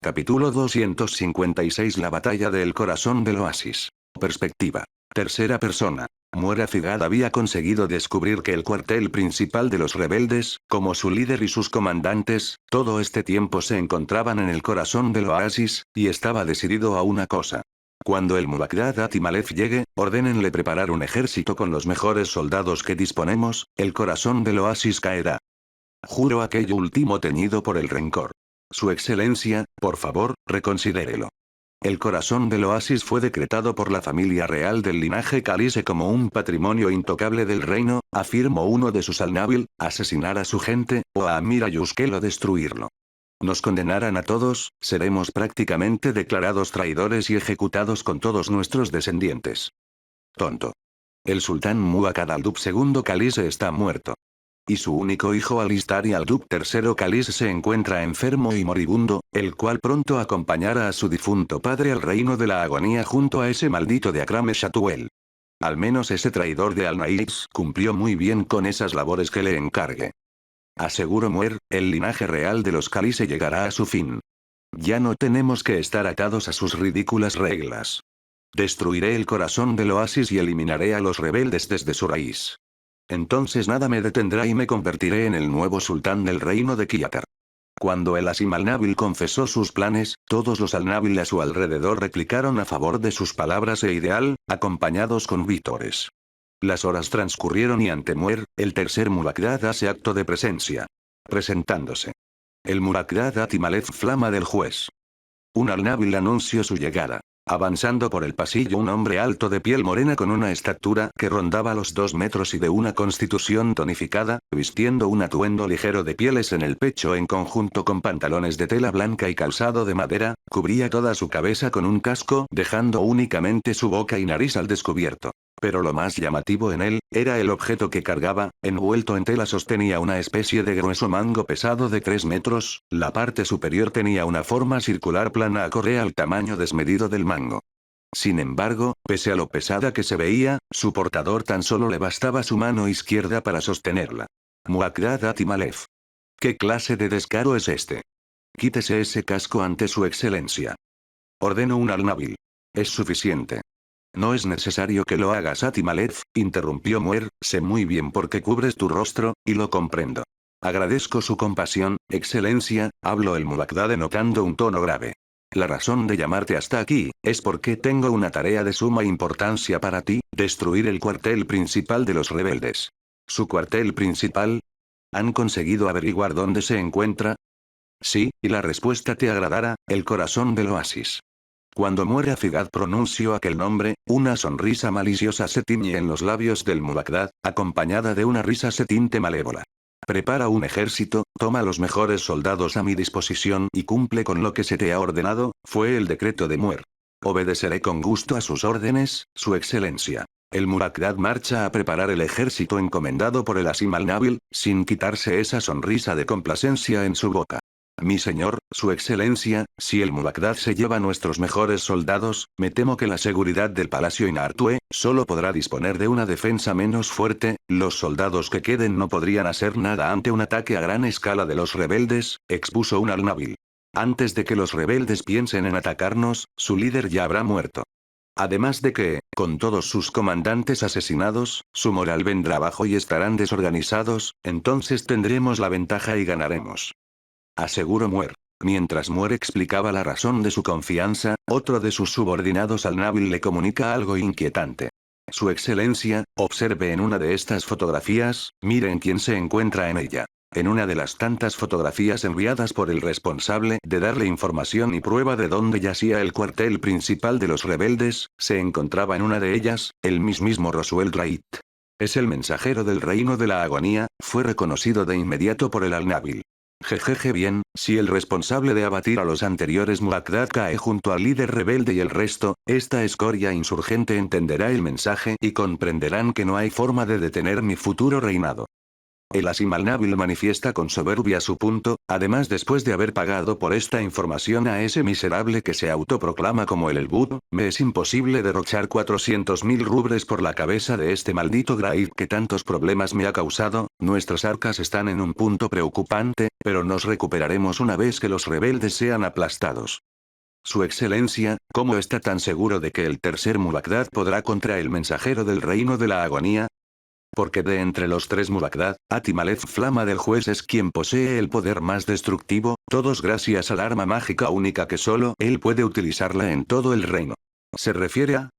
Capítulo 256. La batalla del corazón del oasis. Perspectiva. Tercera persona. Muera Figad había conseguido descubrir que el cuartel principal de los rebeldes, como su líder y sus comandantes, todo este tiempo se encontraban en el corazón del oasis, y estaba decidido a una cosa. Cuando el Mubarak Atimalef llegue, ordénenle preparar un ejército con los mejores soldados que disponemos, el corazón del oasis caerá. Juro aquello último teñido por el rencor. Su excelencia, por favor, reconsidérelo. El corazón del oasis fue decretado por la familia real del linaje Khaleesi como un patrimonio intocable del reino, afirmó uno de sus alnábil, asesinar a su gente, o a Amir Ayushkel o destruirlo. Nos condenarán a todos, seremos prácticamente declarados traidores y ejecutados con todos nuestros descendientes. Tonto. El sultán Muakkad al-Dub II Khaleesi está muerto. Y su único hijo Alistari al-Dub III Khaleesi se encuentra enfermo y moribundo, el cual pronto acompañará a su difunto padre al reino de la agonía junto a ese maldito de Akram Shatuel. Al menos ese traidor de Al-Naiz cumplió muy bien con esas labores que le encargue. Aseguro Muer, el linaje real de los Khaleesi llegará a su fin. Ya no tenemos que estar atados a sus ridículas reglas. Destruiré el corazón del oasis y eliminaré a los rebeldes desde su raíz. Entonces nada me detendrá y me convertiré en el nuevo sultán del reino de Kiatar. Cuando el Asim al-Nabil confesó sus planes, todos los al-Nabil a su alrededor replicaron a favor de sus palabras e ideal, acompañados con vítores. Las horas transcurrieron y ante Muer, el tercer Mubarak hace acto de presencia. Presentándose. El Mubarak Atimalef Flama del juez. Un al-Nabil anunció su llegada. Avanzando por el pasillo un hombre alto de piel morena con una estatura que rondaba los 2 metros y de una constitución tonificada, vistiendo un atuendo ligero de pieles en el pecho en conjunto con pantalones de tela blanca y calzado de madera, cubría toda su cabeza con un casco dejando únicamente su boca y nariz al descubierto. Pero lo más llamativo en él, era el objeto que cargaba, envuelto en tela sostenía una especie de grueso mango pesado de 3 metros, la parte superior tenía una forma circular plana acorde al tamaño desmedido del mango. Sin embargo, pese a lo pesada que se veía, su portador tan solo le bastaba su mano izquierda para sostenerla. Muakkad Atimalef. ¿Qué clase de descaro es este? Quítese ese casco ante su excelencia. Ordeno un al-Nabil. Es suficiente. No es necesario que lo hagas Atimalef, interrumpió Muer, sé muy bien por qué cubres tu rostro, y lo comprendo. Agradezco su compasión, excelencia, habló el Mubarak denotando un tono grave. La razón de llamarte hasta aquí, es porque tengo una tarea de suma importancia para ti, destruir el cuartel principal de los rebeldes. ¿Su cuartel principal? ¿Han conseguido averiguar dónde se encuentra? Sí, y la respuesta te agradará, el corazón del oasis. Cuando muere Figad pronunció aquel nombre, una sonrisa maliciosa se tiñe en los labios del Mubarak, acompañada de una risa se tinte malévola. Prepara un ejército, toma los mejores soldados a mi disposición y cumple con lo que se te ha ordenado, fue el decreto de Muer. Obedeceré con gusto a sus órdenes, su excelencia. El Mubarak marcha a preparar el ejército encomendado por el Asim al-Nabil, sin quitarse esa sonrisa de complacencia en su boca. Mi señor, su excelencia, si el Mubarak se lleva nuestros mejores soldados, me temo que la seguridad del palacio Inartue, solo podrá disponer de una defensa menos fuerte, los soldados que queden no podrían hacer nada ante un ataque a gran escala de los rebeldes, expuso un al-Nabil. Antes de que los rebeldes piensen en atacarnos, su líder ya habrá muerto. Además de que, con todos sus comandantes asesinados, su moral vendrá abajo y estarán desorganizados, entonces tendremos la ventaja y ganaremos. Aseguró Muer. Mientras Muer explicaba la razón de su confianza, otro de sus subordinados al-Nabil le comunica algo inquietante. Su excelencia, observe en una de estas fotografías, miren quién se encuentra en ella. En una de las tantas fotografías enviadas por el responsable de darle información y prueba de dónde yacía el cuartel principal de los rebeldes, se encontraba en una de ellas, el mismísimo Roswell Wright. Es el mensajero del reino de la agonía, fue reconocido de inmediato por el al-Nabil. Jejeje bien, si el responsable de abatir a los anteriores Mubarak cae junto al líder rebelde y el resto, esta escoria insurgente entenderá el mensaje y comprenderán que no hay forma de detener mi futuro reinado. El Asimalnabil manifiesta con soberbia su punto, además después de haber pagado por esta información a ese miserable que se autoproclama como el Elbud, me es imposible derrochar 400.000 rubres por la cabeza de este maldito Graid que tantos problemas me ha causado, nuestras arcas están en un punto preocupante, pero nos recuperaremos una vez que los rebeldes sean aplastados. Su excelencia, ¿cómo está tan seguro de que el tercer Mubagdad podrá contra el mensajero del reino de la agonía? Porque de entre los tres Mubagdad, Atimalez Flama del Juez es quien posee el poder más destructivo, todos gracias al arma mágica única que solo él puede utilizarla en todo el reino. ¿Se refiere a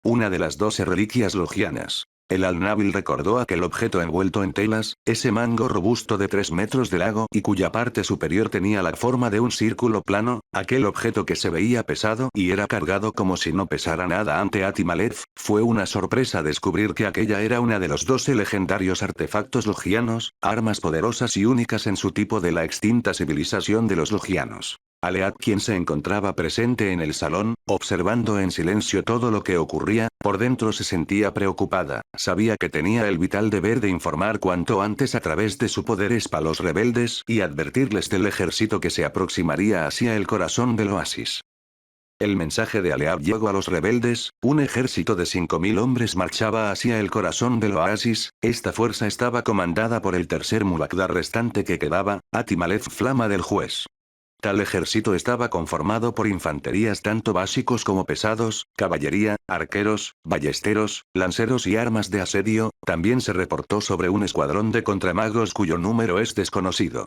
una de las 12 reliquias logianas? El Al-Nabil recordó aquel objeto envuelto en telas, ese mango robusto de 3 metros de largo y cuya parte superior tenía la forma de un círculo plano, aquel objeto que se veía pesado y era cargado como si no pesara nada ante Atimalez. Fue una sorpresa descubrir que aquella era una de los 12 legendarios artefactos logianos, armas poderosas y únicas en su tipo de la extinta civilización de los logianos. Alead, quien se encontraba presente en el salón, observando en silencio todo lo que ocurría, por dentro se sentía preocupada, sabía que tenía el vital deber de informar cuanto antes a través de su poder a los rebeldes y advertirles del ejército que se aproximaría hacia el corazón del oasis. El mensaje de Alead llegó a los rebeldes, un ejército de 5.000 hombres marchaba hacia el corazón del oasis, esta fuerza estaba comandada por el tercer Mubagdad restante que quedaba, Atimalez Flama del Juez. Tal ejército estaba conformado por infanterías tanto básicos como pesados, caballería, arqueros, ballesteros, lanceros y armas de asedio, también se reportó sobre un escuadrón de contramagos cuyo número es desconocido.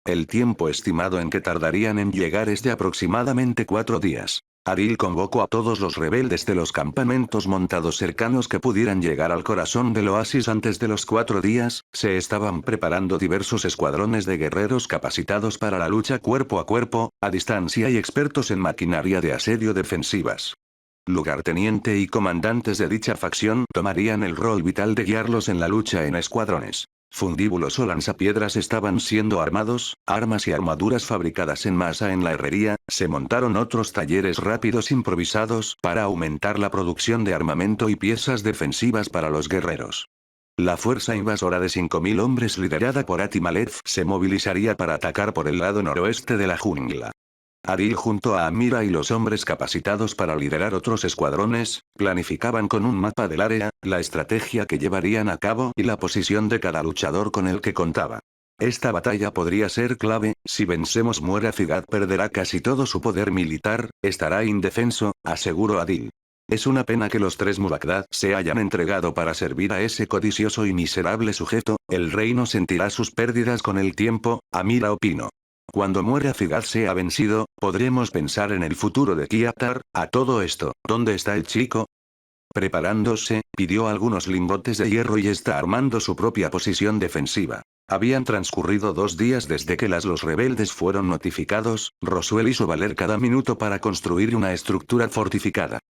El tiempo estimado en que tardarían en llegar es de aproximadamente 4 días. Adil convocó a todos los rebeldes de los campamentos montados cercanos que pudieran llegar al corazón del oasis antes de los 4 días, se estaban preparando diversos escuadrones de guerreros capacitados para la lucha cuerpo a cuerpo, a distancia y expertos en maquinaria de asedio defensivas. Lugarteniente y comandantes de dicha facción tomarían el rol vital de guiarlos en la lucha en escuadrones. Fundíbulos o lanzapiedras estaban siendo armados, armas y armaduras fabricadas en masa en la herrería, se montaron otros talleres rápidos improvisados para aumentar la producción de armamento y piezas defensivas para los guerreros. La fuerza invasora de 5.000 hombres liderada por Atimalez se movilizaría para atacar por el lado noroeste de la jungla. Adil junto a Amira y los hombres capacitados para liderar otros escuadrones, planificaban con un mapa del área, la estrategia que llevarían a cabo y la posición de cada luchador con el que contaba. Esta batalla podría ser clave, si vencemos Muera-Figad perderá casi todo su poder militar, estará indefenso, aseguró Adil. Es una pena que los tres Mubagdad se hayan entregado para servir a ese codicioso y miserable sujeto, el reino sentirá sus pérdidas con el tiempo, Amira opinó. Cuando Muera-Figad sea vencido, podremos pensar en el futuro de Kiatar. A todo esto, ¿dónde está el chico? Preparándose, pidió algunos lingotes de hierro y está armando su propia posición defensiva. Habían transcurrido 2 días desde que los rebeldes fueron notificados, Rosuel hizo valer cada minuto para construir una estructura fortificada.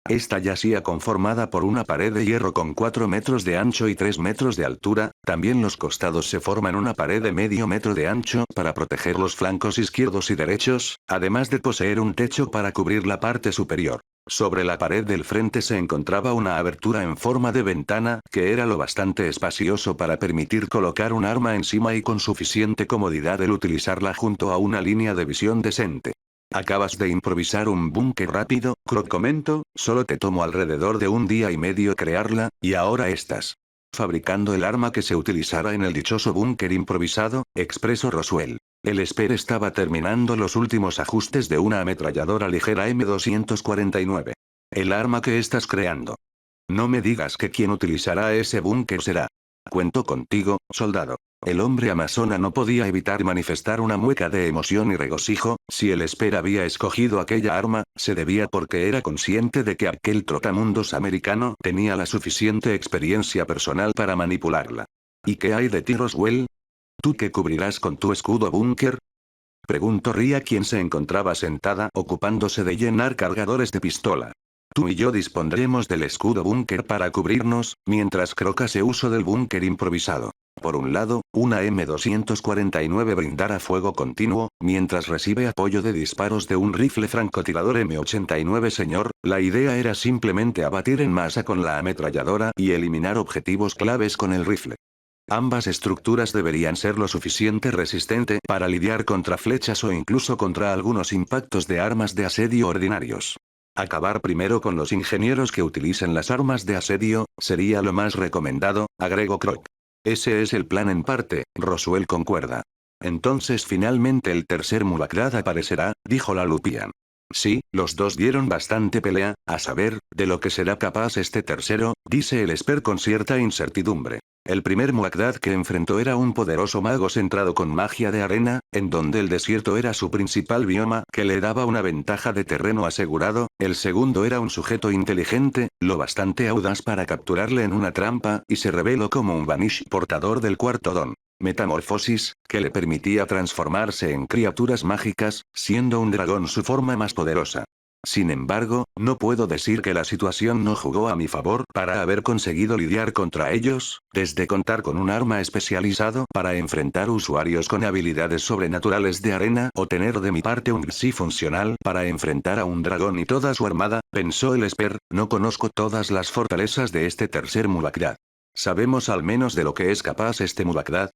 Esta yacía conformada por una pared de hierro con 4 metros de ancho y 3 metros de altura, también los costados se forman una pared de medio metro de ancho para proteger los flancos izquierdos y derechos, además de poseer un techo para cubrir la parte superior. Sobre la pared del frente se encontraba una abertura en forma de ventana, que era lo bastante espacioso para permitir colocar un arma encima y con suficiente comodidad el utilizarla junto a una línea de visión decente. Acabas de improvisar un búnker rápido, Croc comentó, solo te tomó alrededor de 1 día y medio crearla, y ahora estás fabricando el arma que se utilizará en el dichoso búnker improvisado, expresó Roswell. El Esper estaba terminando los últimos ajustes de una ametralladora ligera M249. El arma que estás creando. No me digas que quien utilizará ese búnker será. Cuento contigo, soldado. El hombre amazona no podía evitar manifestar una mueca de emoción y regocijo. Si el Esper había escogido aquella arma, se debía porque era consciente de que aquel trotamundos americano tenía la suficiente experiencia personal para manipularla. ¿Y qué hay de ti, Roswell? ¿Tú qué cubrirás con tu escudo búnker? Preguntó Ria, quien se encontraba sentada ocupándose de llenar cargadores de pistola. Tú y yo dispondremos del escudo búnker para cubrirnos, mientras Croc hace uso del búnker improvisado. Por un lado, una M249 brindará fuego continuo, mientras recibe apoyo de disparos de un rifle francotirador M89. Señor, la idea era simplemente abatir en masa con la ametralladora y eliminar objetivos claves con el rifle. Ambas estructuras deberían ser lo suficiente resistente para lidiar contra flechas o incluso contra algunos impactos de armas de asedio ordinarios. Acabar primero con los ingenieros que utilicen las armas de asedio, sería lo más recomendado, agregó Croc. Ese es el plan en parte, Roswell concuerda. Entonces finalmente el tercer Mu-Baghdad aparecerá, dijo la Lupian. Sí, los dos dieron bastante pelea, a saber, de lo que será capaz este tercero, dice el Esper con cierta incertidumbre. El primer Mu-Baghdad que enfrentó era un poderoso mago centrado con magia de arena, en donde el desierto era su principal bioma que le daba una ventaja de terreno asegurado, el segundo era un sujeto inteligente, lo bastante audaz para capturarle en una trampa, y se reveló como un Vanish portador del cuarto don. Metamorfosis, que le permitía transformarse en criaturas mágicas, siendo un dragón su forma más poderosa. Sin embargo, no puedo decir que la situación no jugó a mi favor para haber conseguido lidiar contra ellos, desde contar con un arma especializado para enfrentar usuarios con habilidades sobrenaturales de arena o tener de mi parte un psi funcional para enfrentar a un dragón y toda su armada, pensó el Esper, no conozco todas las fortalezas de este tercer Mu-Baghdad. ¿Sabemos al menos de lo que es capaz este Mu-Baghdad?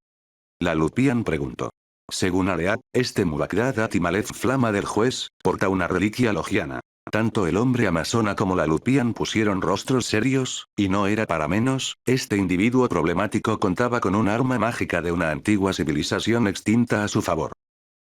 La Lupian preguntó. Según Aleat, este Mu-Baghdad Atimalef Flama del Juez, porta una reliquia logiana. Tanto el hombre amazona como la Lupian pusieron rostros serios, y no era para menos, este individuo problemático contaba con un arma mágica de una antigua civilización extinta a su favor.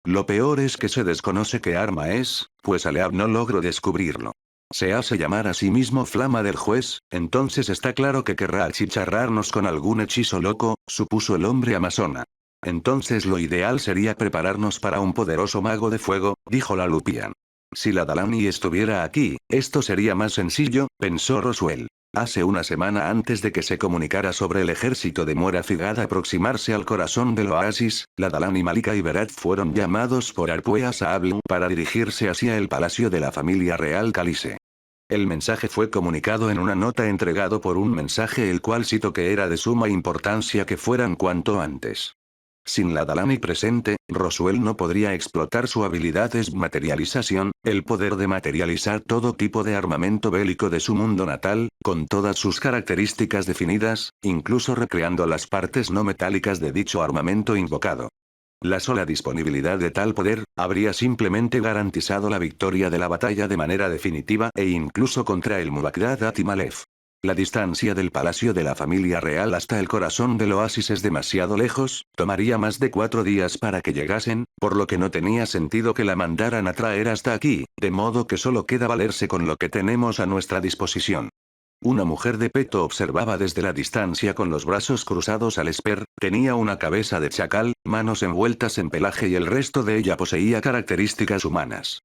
Lo peor es que se desconoce qué arma es, pues Aleat no logró descubrirlo. Se hace llamar a sí mismo Flama del Juez, entonces está claro que querrá achicharrarnos con algún hechizo loco, supuso el hombre amazona. Entonces lo ideal sería prepararnos para un poderoso mago de fuego, dijo la Lupian. Si la Dalani estuviera aquí, esto sería más sencillo, pensó Roswell. Hace una semana antes de que se comunicara sobre el ejército de Muera Figad aproximarse al corazón del oasis, la Dalani Malika y Berat fueron llamados por Arpueas a Ablu para dirigirse hacia el palacio de la familia real Calice. El mensaje fue comunicado en una nota entregado por un mensaje el cual citó que era de suma importancia que fueran cuanto antes. Sin la Dalani presente, Roswell no podría explotar su habilidad de materialización, el poder de materializar todo tipo de armamento bélico de su mundo natal, con todas sus características definidas, incluso recreando las partes no metálicas de dicho armamento invocado. La sola disponibilidad de tal poder, habría simplemente garantizado la victoria de la batalla de manera definitiva e incluso contra el Mu-Baghdad Atimalef. La distancia del palacio de la familia real hasta el corazón del oasis es demasiado lejos, tomaría más de 4 días para que llegasen, por lo que no tenía sentido que la mandaran a traer hasta aquí, de modo que solo queda valerse con lo que tenemos a nuestra disposición. Una mujer de peto observaba desde la distancia con los brazos cruzados al Esper, tenía una cabeza de chacal, manos envueltas en pelaje y el resto de ella poseía características humanas.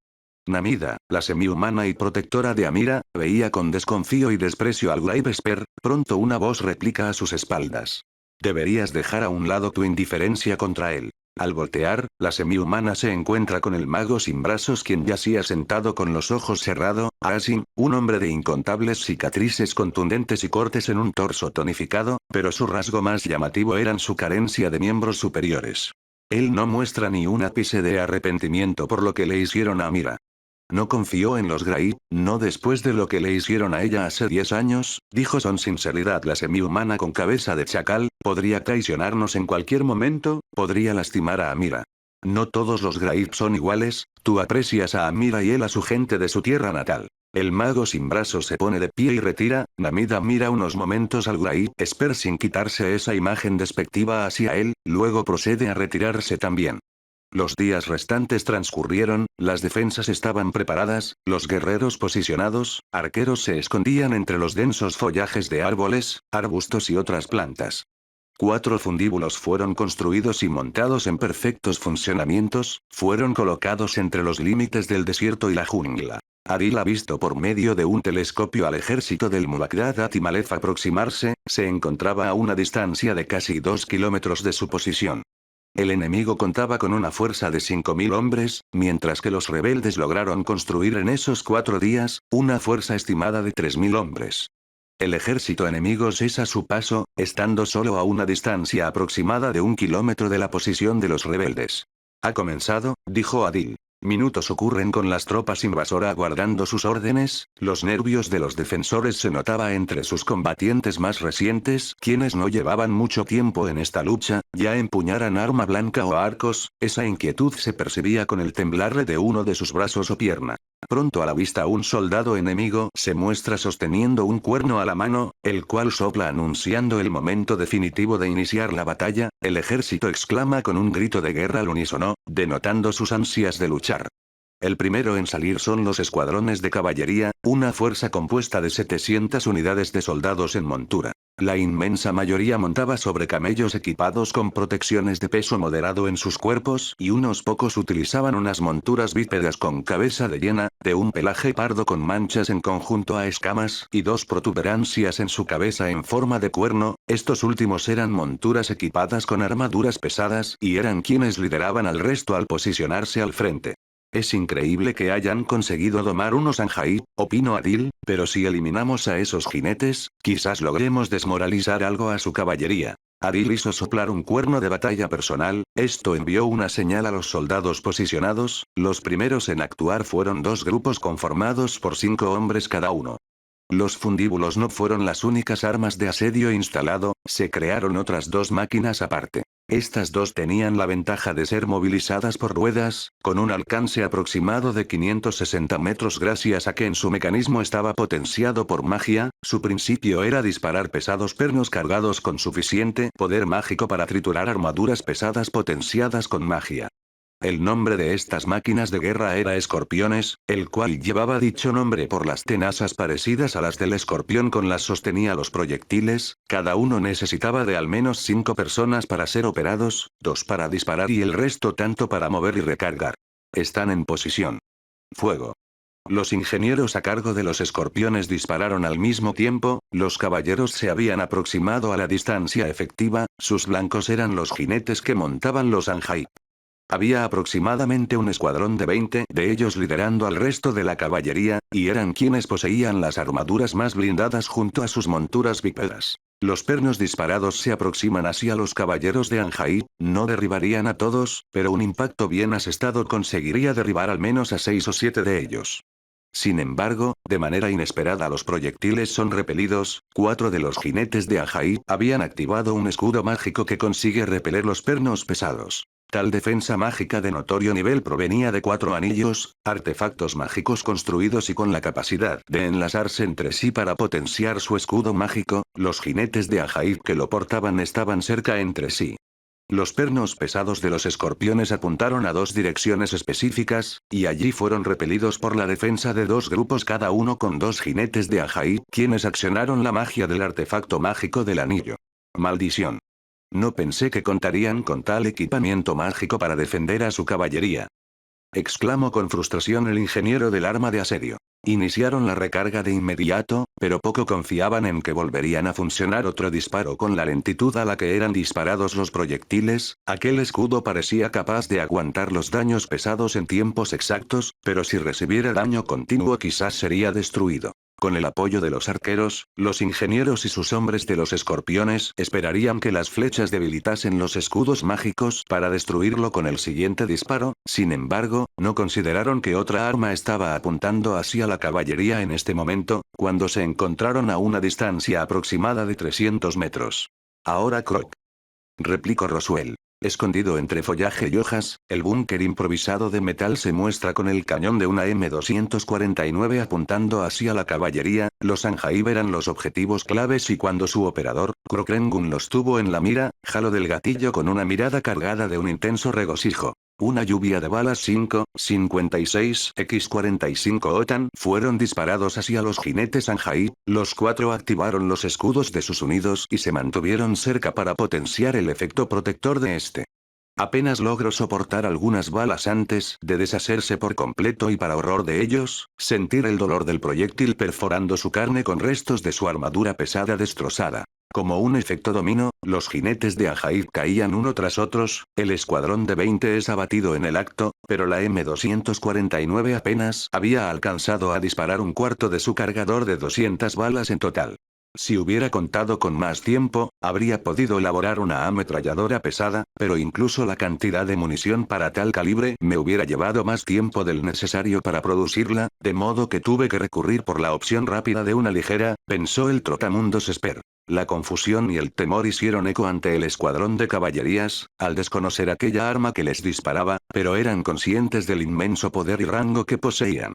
Namida, la semihumana y protectora de Amira, veía con desconfío y desprecio al Grave Esper, pronto una voz replica a sus espaldas. Deberías dejar a un lado tu indiferencia contra él. Al voltear, la semihumana se encuentra con el mago sin brazos quien yacía sentado con los ojos cerrados, Asim, un hombre de incontables cicatrices contundentes y cortes en un torso tonificado, pero su rasgo más llamativo eran su carencia de miembros superiores. Él no muestra ni un ápice de arrepentimiento por lo que le hicieron a Amira. No confió en los Graib, no después de lo que le hicieron a ella hace 10 años, dijo con sinceridad la semihumana con cabeza de chacal, podría traicionarnos en cualquier momento, podría lastimar a Amira. No todos los Graib son iguales, tú aprecias a Amira y él a su gente de su tierra natal. El mago sin brazos se pone de pie y retira, Namida mira unos momentos al Graib Esper sin quitarse esa imagen despectiva hacia él, luego procede a retirarse también. Los días restantes transcurrieron, las defensas estaban preparadas, los guerreros posicionados, arqueros se escondían entre los densos follajes de árboles, arbustos y otras plantas. 4 fundíbulos fueron construidos y montados en perfectos funcionamientos, fueron colocados entre los límites del desierto y la jungla. Adil ha visto por medio de un telescopio al ejército del Mu-Baghdad Atimalef aproximarse, se encontraba a una distancia de casi 2 kilómetros de su posición. El enemigo contaba con una fuerza de 5.000 hombres, mientras que los rebeldes lograron construir en esos 4 días, una fuerza estimada de 3.000 hombres. El ejército enemigo cesa su paso, estando solo a una distancia aproximada de 1 kilómetro de la posición de los rebeldes. Ha comenzado, dijo Adil. Minutos ocurren con las tropas invasoras aguardando sus órdenes, los nervios de los defensores se notaba entre sus combatientes más recientes, quienes no llevaban mucho tiempo en esta lucha, ya empuñaran arma blanca o arcos, esa inquietud se percibía con el temblarle de uno de sus brazos o pierna. Pronto a la vista un soldado enemigo se muestra sosteniendo un cuerno a la mano, el cual sopla anunciando el momento definitivo de iniciar la batalla, el ejército exclama con un grito de guerra al unísono, denotando sus ansias de luchar. El primero en salir son los escuadrones de caballería, una fuerza compuesta de 700 unidades de soldados en montura. La inmensa mayoría montaba sobre camellos equipados con protecciones de peso moderado en sus cuerpos y unos pocos utilizaban unas monturas bípedas con cabeza de hiena, de un pelaje pardo con manchas en conjunto a escamas y dos protuberancias en su cabeza en forma de cuerno, estos últimos eran monturas equipadas con armaduras pesadas y eran quienes lideraban al resto al posicionarse al frente. Es increíble que hayan conseguido domar unos Anjaí, opinó Adil, pero si eliminamos a esos jinetes, quizás logremos desmoralizar algo a su caballería. Adil hizo soplar un cuerno de batalla personal, esto envió una señal a los soldados posicionados, los primeros en actuar fueron dos grupos conformados por 5 hombres cada uno. Los fundíbulos no fueron las únicas armas de asedio instalado, se crearon otras dos máquinas aparte. Estas dos tenían la ventaja de ser movilizadas por ruedas, con un alcance aproximado de 560 metros gracias a que en su mecanismo estaba potenciado por magia, su principio era disparar pesados pernos cargados con suficiente poder mágico para triturar armaduras pesadas potenciadas con magia. El nombre de estas máquinas de guerra era escorpiones, el cual llevaba dicho nombre por las tenazas parecidas a las del escorpión con las sostenía los proyectiles, cada uno necesitaba de al menos 5 personas para ser operados, 2 para disparar y el resto tanto para mover y recargar. Están en posición. Fuego. Los ingenieros a cargo de los escorpiones dispararon al mismo tiempo, los caballeros se habían aproximado a la distancia efectiva, sus blancos eran los jinetes que montaban los Anjai. Había aproximadamente un escuadrón de 20 de ellos liderando al resto de la caballería, y eran quienes poseían las armaduras más blindadas junto a sus monturas bípedas. Los pernos disparados se aproximan hacia los caballeros de Anjai, no derribarían a todos, pero un impacto bien asestado conseguiría derribar al menos a 6 o 7 de ellos. Sin embargo, de manera inesperada los proyectiles son repelidos, 4 de los jinetes de Anjai habían activado un escudo mágico que consigue repeler los pernos pesados. Tal defensa mágica de notorio nivel provenía de 4 anillos, artefactos mágicos construidos y con la capacidad de enlazarse entre sí para potenciar su escudo mágico, los jinetes de Anjai que lo portaban estaban cerca entre sí. Los pernos pesados de los escorpiones apuntaron a 2 direcciones específicas, y allí fueron repelidos por la defensa de 2 grupos cada uno con 2 jinetes de Anjai, quienes accionaron la magia del artefacto mágico del anillo. Maldición. No pensé que contarían con tal equipamiento mágico para defender a su caballería. Exclamó con frustración el ingeniero del arma de asedio. Iniciaron la recarga de inmediato, pero poco confiaban en que volverían a funcionar otro disparo con la lentitud a la que eran disparados los proyectiles, aquel escudo parecía capaz de aguantar los daños pesados en tiempos exactos, pero si recibiera daño continuo quizás sería destruido. Con el apoyo de los arqueros, los ingenieros y sus hombres de los escorpiones esperarían que las flechas debilitasen los escudos mágicos para destruirlo con el siguiente disparo, sin embargo, no consideraron que otra arma estaba apuntando hacia la caballería en este momento, cuando se encontraron a una distancia aproximada de 300 metros. Ahora Croc. Replicó Roswell. Escondido entre follaje y hojas, el búnker improvisado de metal se muestra con el cañón de una M249 apuntando hacia la caballería, los Anjai eran los objetivos claves y cuando su operador, Krokrengun los tuvo en la mira, jaló del gatillo con una mirada cargada de un intenso regocijo. Una lluvia de balas 5,56 X-45 OTAN fueron disparados hacia los jinetes Anjai, los 4 activaron los escudos de sus unidos y se mantuvieron cerca para potenciar el efecto protector de este. Apenas logró soportar algunas balas antes de deshacerse por completo y para horror de ellos, sentir el dolor del proyectil perforando su carne con restos de su armadura pesada destrozada. Como un efecto dominó, los jinetes de Anjai caían uno tras otros, el escuadrón de 20 es abatido en el acto, pero la M249 apenas había alcanzado a disparar un cuarto de su cargador de 200 balas en total. Si hubiera contado con más tiempo, habría podido elaborar una ametralladora pesada, pero incluso la cantidad de munición para tal calibre me hubiera llevado más tiempo del necesario para producirla, de modo que tuve que recurrir por la opción rápida de una ligera, pensó el trotamundos Esper. La confusión y el temor hicieron eco ante el escuadrón de caballerías, al desconocer aquella arma que les disparaba, pero eran conscientes del inmenso poder y rango que poseían.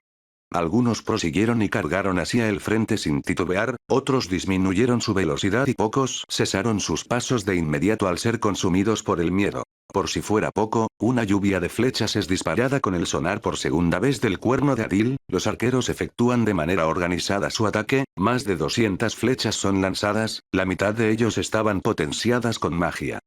Algunos prosiguieron y cargaron hacia el frente sin titubear, otros disminuyeron su velocidad y pocos cesaron sus pasos de inmediato al ser consumidos por el miedo. Por si fuera poco, una lluvia de flechas es disparada con el sonar por segunda vez del cuerno de Adil, los arqueros efectúan de manera organizada su ataque, más de 200 flechas son lanzadas, la mitad de ellos estaban potenciadas con magia.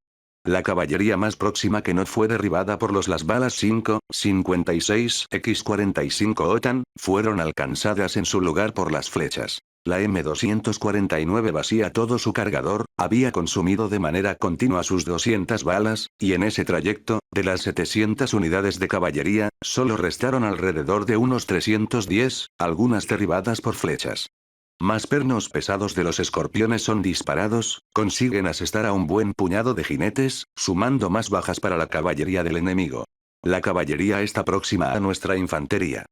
La caballería más próxima que no fue derribada por las balas 5,56 X-45 OTAN, fueron alcanzadas en su lugar por las flechas. La M249 vacía todo su cargador, había consumido de manera continua sus 200 balas, y en ese trayecto, de las 700 unidades de caballería, solo restaron alrededor de unos 310, algunas derribadas por flechas. Más pernos pesados de los escorpiones son disparados, consiguen asestar a un buen puñado de jinetes, sumando más bajas para la caballería del enemigo. La caballería está próxima a nuestra infantería.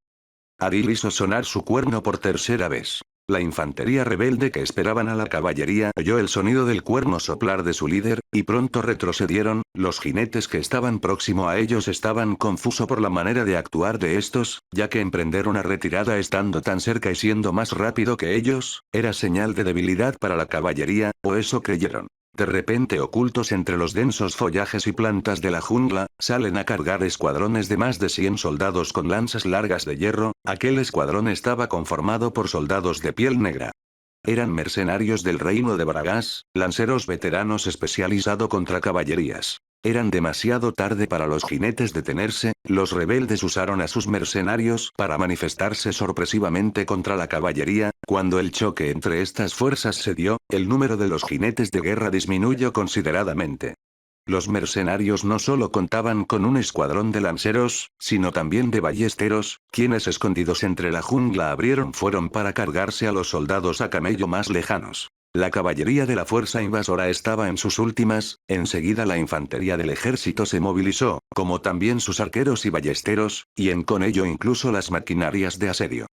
Adil hizo sonar su cuerno por tercera vez. La infantería rebelde que esperaban a la caballería oyó el sonido del cuerno soplar de su líder, y pronto retrocedieron, los jinetes que estaban próximo a ellos estaban confusos por la manera de actuar de estos, ya que emprender una retirada estando tan cerca y siendo más rápido que ellos, era señal de debilidad para la caballería, o eso creyeron. De repente, ocultos entre los densos follajes y plantas de la jungla, salen a cargar escuadrones de más de 100 soldados con lanzas largas de hierro, aquel escuadrón estaba conformado por soldados de piel negra. Eran mercenarios del reino de Bragas, lanceros veteranos especializados contra caballerías. Eran demasiado tarde para los jinetes detenerse, los rebeldes usaron a sus mercenarios para manifestarse sorpresivamente contra la caballería, cuando el choque entre estas fuerzas se dio, el número de los jinetes de guerra disminuyó consideradamente. Los mercenarios no solo contaban con un escuadrón de lanceros, sino también de ballesteros, quienes escondidos entre la jungla fueron para cargarse a los soldados a camello más lejanos. La caballería de la fuerza invasora estaba en sus últimas, enseguida la infantería del ejército se movilizó, como también sus arqueros y ballesteros, y con ello incluso las maquinarias de asedio.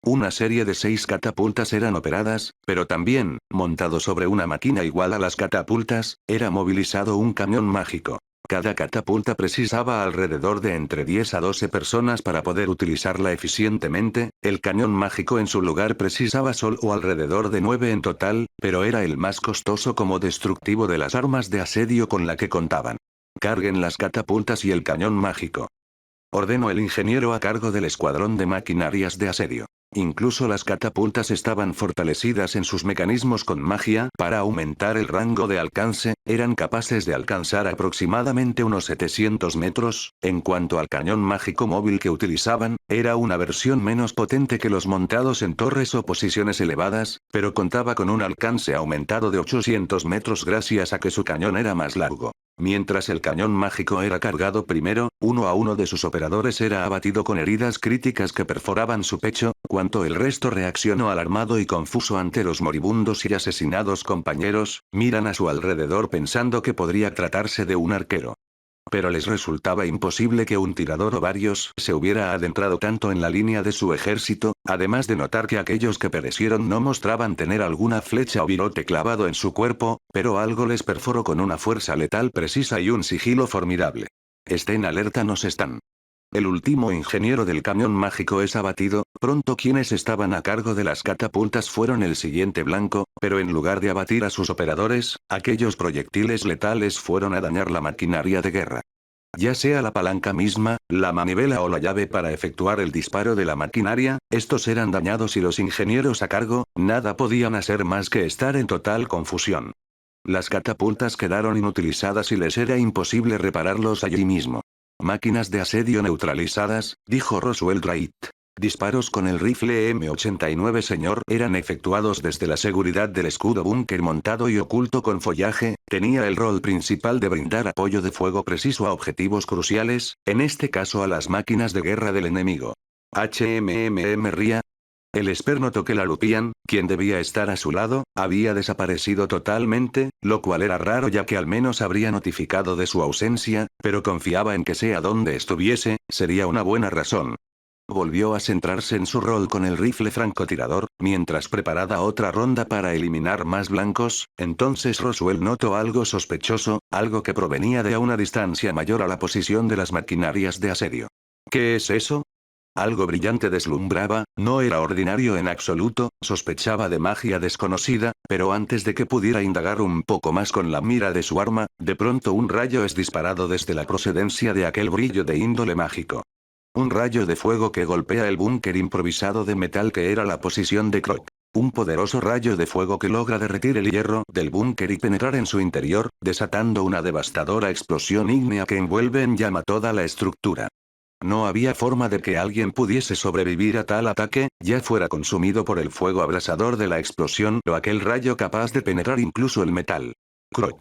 Una serie de 6 catapultas eran operadas, pero también, montado sobre una máquina igual a las catapultas, era movilizado un camión mágico. Cada catapulta precisaba alrededor de entre 10 a 12 personas para poder utilizarla eficientemente, el cañón mágico en su lugar precisaba solo alrededor de 9 en total, pero era el más costoso como destructivo de las armas de asedio con la que contaban. Carguen las catapultas y el cañón mágico, ordenó el ingeniero a cargo del escuadrón de maquinarias de asedio. Incluso las catapultas estaban fortalecidas en sus mecanismos con magia para aumentar el rango de alcance, eran capaces de alcanzar aproximadamente unos 700 metros, en cuanto al cañón mágico móvil que utilizaban, era una versión menos potente que los montados en torres o posiciones elevadas, pero contaba con un alcance aumentado de 800 metros gracias a que su cañón era más largo. Mientras el cañón mágico era cargado primero, uno a uno de sus operadores era abatido con heridas críticas que perforaban su pecho, cuanto el resto reaccionó alarmado y confuso ante los moribundos y asesinados compañeros, miran a su alrededor pensando que podría tratarse de un arquero. Pero les resultaba imposible que un tirador o varios se hubiera adentrado tanto en la línea de su ejército, además de notar que aquellos que perecieron no mostraban tener alguna flecha o virote clavado en su cuerpo, pero algo les perforó con una fuerza letal precisa y un sigilo formidable. Estén alerta, nos están. El último ingeniero del camión mágico es abatido, pronto quienes estaban a cargo de las catapultas fueron el siguiente blanco, pero en lugar de abatir a sus operadores, aquellos proyectiles letales fueron a dañar la maquinaria de guerra. Ya sea la palanca misma, la manivela o la llave para efectuar el disparo de la maquinaria, estos eran dañados y los ingenieros a cargo, nada podían hacer más que estar en total confusión. Las catapultas quedaron inutilizadas y les era imposible repararlos allí mismo. Máquinas de asedio neutralizadas, dijo Roswell Wright. Disparos con el rifle M89 señor eran efectuados desde la seguridad del escudo búnker montado y oculto con follaje, tenía el rol principal de brindar apoyo de fuego preciso a objetivos cruciales, en este caso a las máquinas de guerra del enemigo. HMMM RIA. El Esper notó que la Lupian, quien debía estar a su lado, había desaparecido totalmente, lo cual era raro ya que al menos habría notificado de su ausencia, pero confiaba en que sea donde estuviese, sería una buena razón. Volvió a centrarse en su rol con el rifle francotirador, mientras preparaba otra ronda para eliminar más blancos, entonces Roswell notó algo sospechoso, algo que provenía de a una distancia mayor a la posición de las maquinarias de asedio. ¿Qué es eso? Algo brillante deslumbraba, no era ordinario en absoluto, sospechaba de magia desconocida, pero antes de que pudiera indagar un poco más con la mira de su arma, de pronto un rayo es disparado desde la procedencia de aquel brillo de índole mágico. Un rayo de fuego que golpea el búnker improvisado de metal que era la posición de Croc. Un poderoso rayo de fuego que logra derretir el hierro del búnker y penetrar en su interior, desatando una devastadora explosión ígnea que envuelve en llama toda la estructura. No había forma de que alguien pudiese sobrevivir a tal ataque, ya fuera consumido por el fuego abrasador de la explosión o aquel rayo capaz de penetrar incluso el metal. Croc.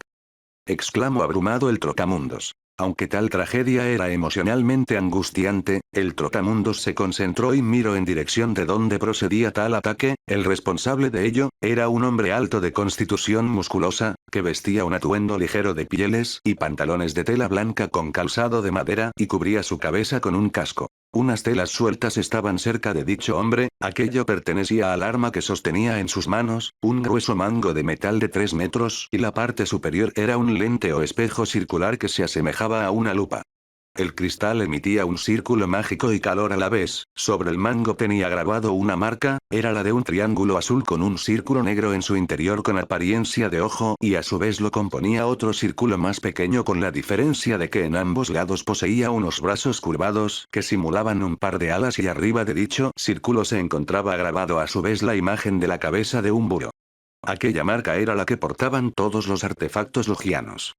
Exclamó abrumado el trotamundos. Aunque tal tragedia era emocionalmente angustiante, el trotamundos se concentró y miró en dirección de donde procedía tal ataque, el responsable de ello, era un hombre alto de constitución musculosa, que vestía un atuendo ligero de pieles y pantalones de tela blanca con calzado de madera y cubría su cabeza con un casco. Unas telas sueltas estaban cerca de dicho hombre, aquello pertenecía al arma que sostenía en sus manos, un grueso mango de metal de 3 metros, y la parte superior era un lente o espejo circular que se asemejaba a una lupa. El cristal emitía un círculo mágico y calor a la vez, sobre el mango tenía grabado una marca, era la de un triángulo azul con un círculo negro en su interior con apariencia de ojo y a su vez lo componía otro círculo más pequeño con la diferencia de que en ambos lados poseía unos brazos curvados que simulaban un par de alas y arriba de dicho círculo se encontraba grabado a su vez la imagen de la cabeza de un búho. Aquella marca era la que portaban todos los artefactos logianos.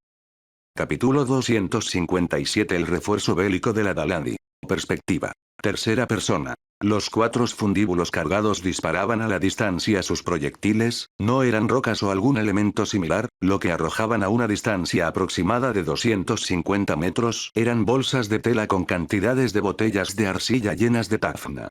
Capítulo 257 El refuerzo bélico de la Dalandi. Perspectiva. Tercera persona. Los 4 fundíbulos cargados disparaban a la distancia sus proyectiles, no eran rocas o algún elemento similar, lo que arrojaban a una distancia aproximada de 250 metros, eran bolsas de tela con cantidades de botellas de arcilla llenas de tafna.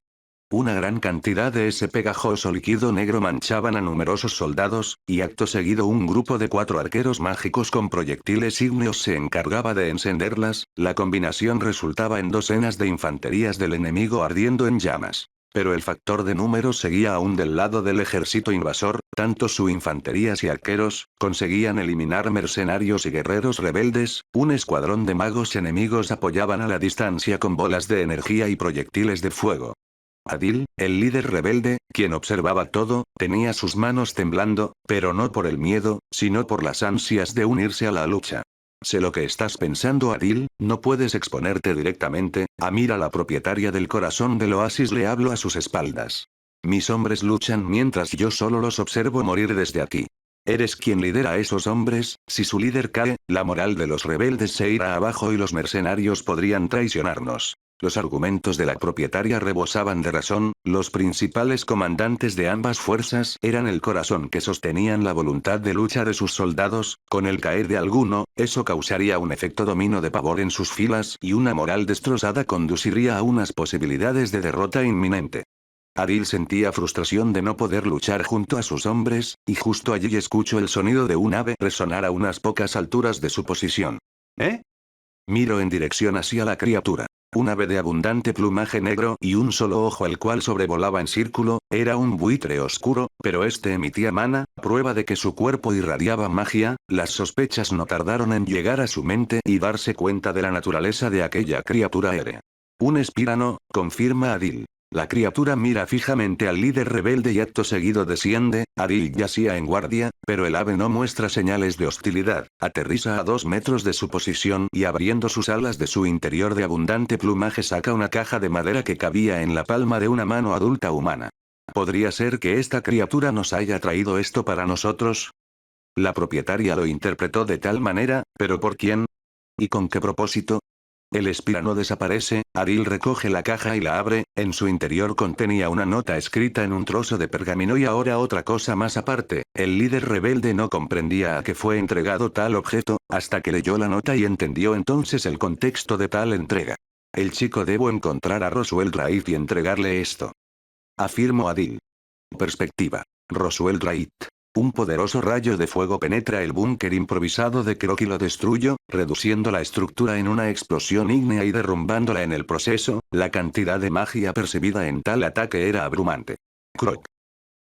Una gran cantidad de ese pegajoso líquido negro manchaban a numerosos soldados, y acto seguido un grupo de 4 arqueros mágicos con proyectiles ígneos se encargaba de encenderlas, la combinación resultaba en docenas de infanterías del enemigo ardiendo en llamas. Pero el factor de números seguía aún del lado del ejército invasor, tanto su infanterías y arqueros, conseguían eliminar mercenarios y guerreros rebeldes, un escuadrón de magos enemigos apoyaban a la distancia con bolas de energía y proyectiles de fuego. Adil, el líder rebelde, quien observaba todo, tenía sus manos temblando, pero no por el miedo, sino por las ansias de unirse a la lucha. Sé lo que estás pensando, Adil, no puedes exponerte directamente, Amira, la propietaria del corazón del oasis, le habló a sus espaldas. Mis hombres luchan mientras yo solo los observo morir desde aquí. Eres quien lidera a esos hombres, si su líder cae, la moral de los rebeldes se irá abajo y los mercenarios podrían traicionarnos. Los argumentos de la propietaria rebosaban de razón, los principales comandantes de ambas fuerzas eran el corazón que sostenían la voluntad de lucha de sus soldados, con el caer de alguno, eso causaría un efecto dominó de pavor en sus filas y una moral destrozada conduciría a unas posibilidades de derrota inminente. Adil sentía frustración de no poder luchar junto a sus hombres, y justo allí escuchó el sonido de un ave resonar a unas pocas alturas de su posición. ¿Eh? Miró en dirección hacia la criatura. Un ave de abundante plumaje negro y un solo ojo el cual sobrevolaba en círculo, era un buitre oscuro, pero este emitía mana, prueba de que su cuerpo irradiaba magia, las sospechas no tardaron en llegar a su mente y darse cuenta de la naturaleza de aquella criatura aérea. Un espírano, confirma Adil. La criatura mira fijamente al líder rebelde y acto seguido desciende, Adil yacía en guardia, pero el ave no muestra señales de hostilidad, aterriza a 2 metros de su posición y abriendo sus alas de su interior de abundante plumaje saca una caja de madera que cabía en la palma de una mano adulta humana. ¿Podría ser que esta criatura nos haya traído esto para nosotros? La propietaria lo interpretó de tal manera, ¿pero por quién? ¿Y con qué propósito? El espírano desaparece, Adil recoge la caja y la abre, en su interior contenía una nota escrita en un trozo de pergamino y ahora otra cosa más aparte, el líder rebelde no comprendía a qué fue entregado tal objeto, hasta que leyó la nota y entendió entonces el contexto de tal entrega. El chico debo encontrar a Roswell Drive y entregarle esto. Afirmó Adil. Perspectiva. Roswell Wright. Un poderoso rayo de fuego penetra el búnker improvisado de Croc y lo destruyó, reduciendo la estructura en una explosión ígnea y derrumbándola en el proceso. La cantidad de magia percibida en tal ataque era abrumante. Croc.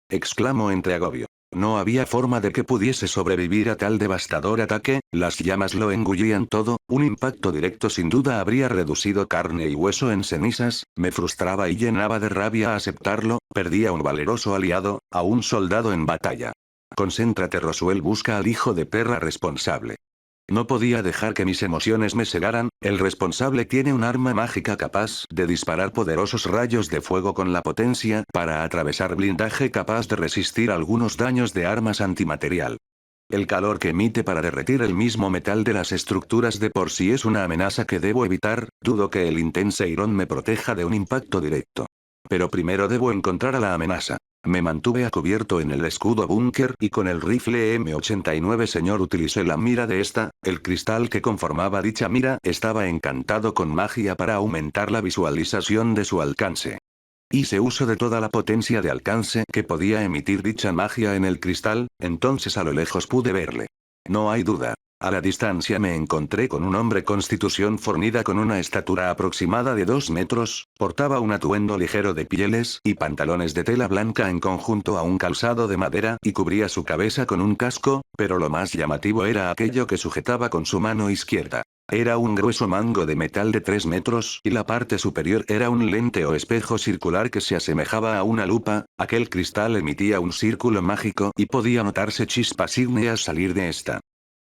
Exclamó entre agobio. No había forma de que pudiese sobrevivir a tal devastador ataque, las llamas lo engullían todo, un impacto directo sin duda habría reducido carne y hueso en cenizas, me frustraba y llenaba de rabia aceptarlo, perdí a un valeroso aliado, a un soldado en batalla. Concéntrate, Roswell, busca al hijo de perra responsable. No podía dejar que mis emociones me cegaran. El responsable tiene un arma mágica capaz de disparar poderosos rayos de fuego con la potencia para atravesar blindaje capaz de resistir algunos daños de armas antimaterial. El calor que emite para derretir el mismo metal de las estructuras de por sí es una amenaza que debo evitar. Dudo que el Intenseirón me proteja de un impacto directo. Pero primero debo encontrar a la amenaza. Me mantuve a cubierto en el escudo búnker y con el rifle M89 señor utilicé la mira de esta. El cristal que conformaba dicha mira estaba encantado con magia para aumentar la visualización de su alcance. Hice uso de toda la potencia de alcance que podía emitir dicha magia en el cristal, entonces a lo lejos pude verle. No hay duda. A la distancia me encontré con un hombre constitución fornida con una estatura aproximada de 2 metros, portaba un atuendo ligero de pieles y pantalones de tela blanca en conjunto a un calzado de madera y cubría su cabeza con un casco, pero lo más llamativo era aquello que sujetaba con su mano izquierda. Era un grueso mango de metal de 3 metros y la parte superior era un lente o espejo circular que se asemejaba a una lupa. Aquel cristal emitía un círculo mágico y podía notarse chispas ígneas salir de esta.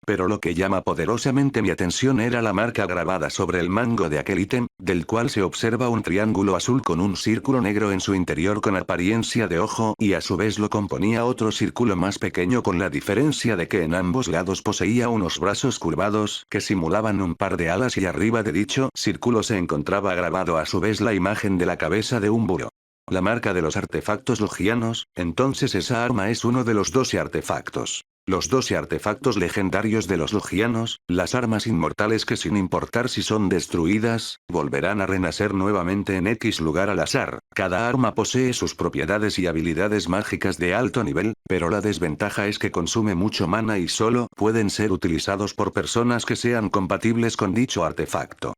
Pero lo que llama poderosamente mi atención era la marca grabada sobre el mango de aquel ítem, del cual se observa un triángulo azul con un círculo negro en su interior con apariencia de ojo y a su vez lo componía otro círculo más pequeño con la diferencia de que en ambos lados poseía unos brazos curvados que simulaban un par de alas y arriba de dicho círculo se encontraba grabado a su vez la imagen de la cabeza de un búho. La marca de los artefactos logianos, entonces esa arma es uno de los 12 artefactos. Los 12 artefactos legendarios de los logianos, las armas inmortales que sin importar si son destruidas, volverán a renacer nuevamente en X lugar al azar. Cada arma posee sus propiedades y habilidades mágicas de alto nivel, pero la desventaja es que consume mucho mana y solo pueden ser utilizados por personas que sean compatibles con dicho artefacto.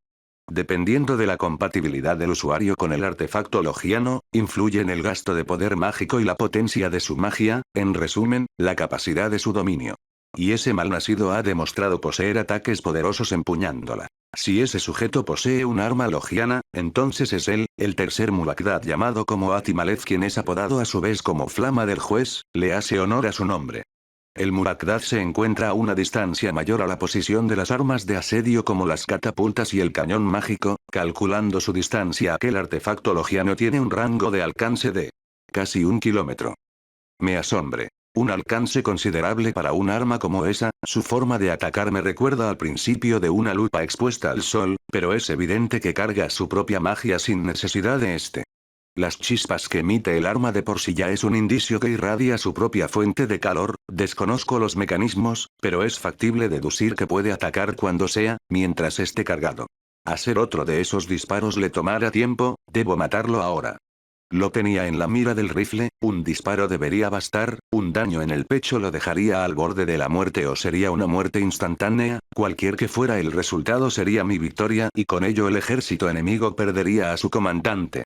Dependiendo de la compatibilidad del usuario con el artefacto logiano, influye en el gasto de poder mágico y la potencia de su magia, en resumen, la capacidad de su dominio. Y ese malnacido ha demostrado poseer ataques poderosos empuñándola. Si ese sujeto posee un arma logiana, entonces es él, el tercer Mulakdad llamado como Atimalez quien es apodado a su vez como Flama del Juez, le hace honor a su nombre. El Murakdad se encuentra a una distancia mayor a la posición de las armas de asedio como las catapultas y el cañón mágico, calculando su distancia aquel artefacto logiano tiene un rango de alcance de casi 1 kilómetro. Me asombre. Un alcance considerable para un arma como esa, su forma de atacar me recuerda al principio de una lupa expuesta al sol, pero es evidente que carga su propia magia sin necesidad de este. Las chispas que emite el arma de por sí ya es un indicio que irradia su propia fuente de calor, desconozco los mecanismos, pero es factible deducir que puede atacar cuando sea, mientras esté cargado. A ser otro de esos disparos le tomará tiempo, debo matarlo ahora. Lo tenía en la mira del rifle, un disparo debería bastar, un daño en el pecho lo dejaría al borde de la muerte o sería una muerte instantánea, cualquier que fuera el resultado sería mi victoria y con ello el ejército enemigo perdería a su comandante.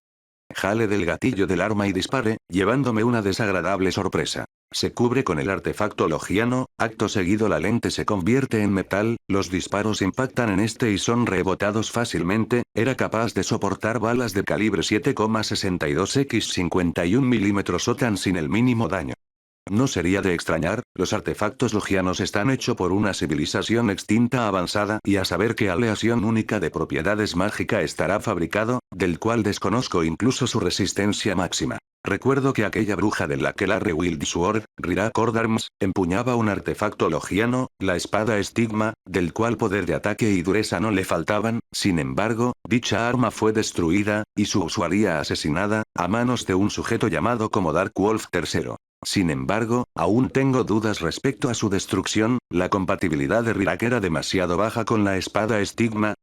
Jale del gatillo del arma y dispare, llevándome una desagradable sorpresa. Se cubre con el artefacto logiano, acto seguido la lente se convierte en metal, los disparos impactan en este y son rebotados fácilmente, era capaz de soportar balas de calibre 7,62x 51 mm OTAN sin el mínimo daño. No sería de extrañar, los artefactos logianos están hechos por una civilización extinta avanzada y a saber qué aleación única de propiedades mágica estará fabricado, del cual desconozco incluso su resistencia máxima. Recuerdo que aquella bruja de la que la Rewild Sword, Rira Cordarms, empuñaba un artefacto logiano, la espada estigma, del cual poder de ataque y dureza no le faltaban, sin embargo, dicha arma fue destruida, y su usuaria asesinada, a manos de un sujeto llamado como Dark Wolf III. Sin embargo, aún tengo dudas respecto a su destrucción, la compatibilidad de Rirak era demasiado baja con la espada estigma.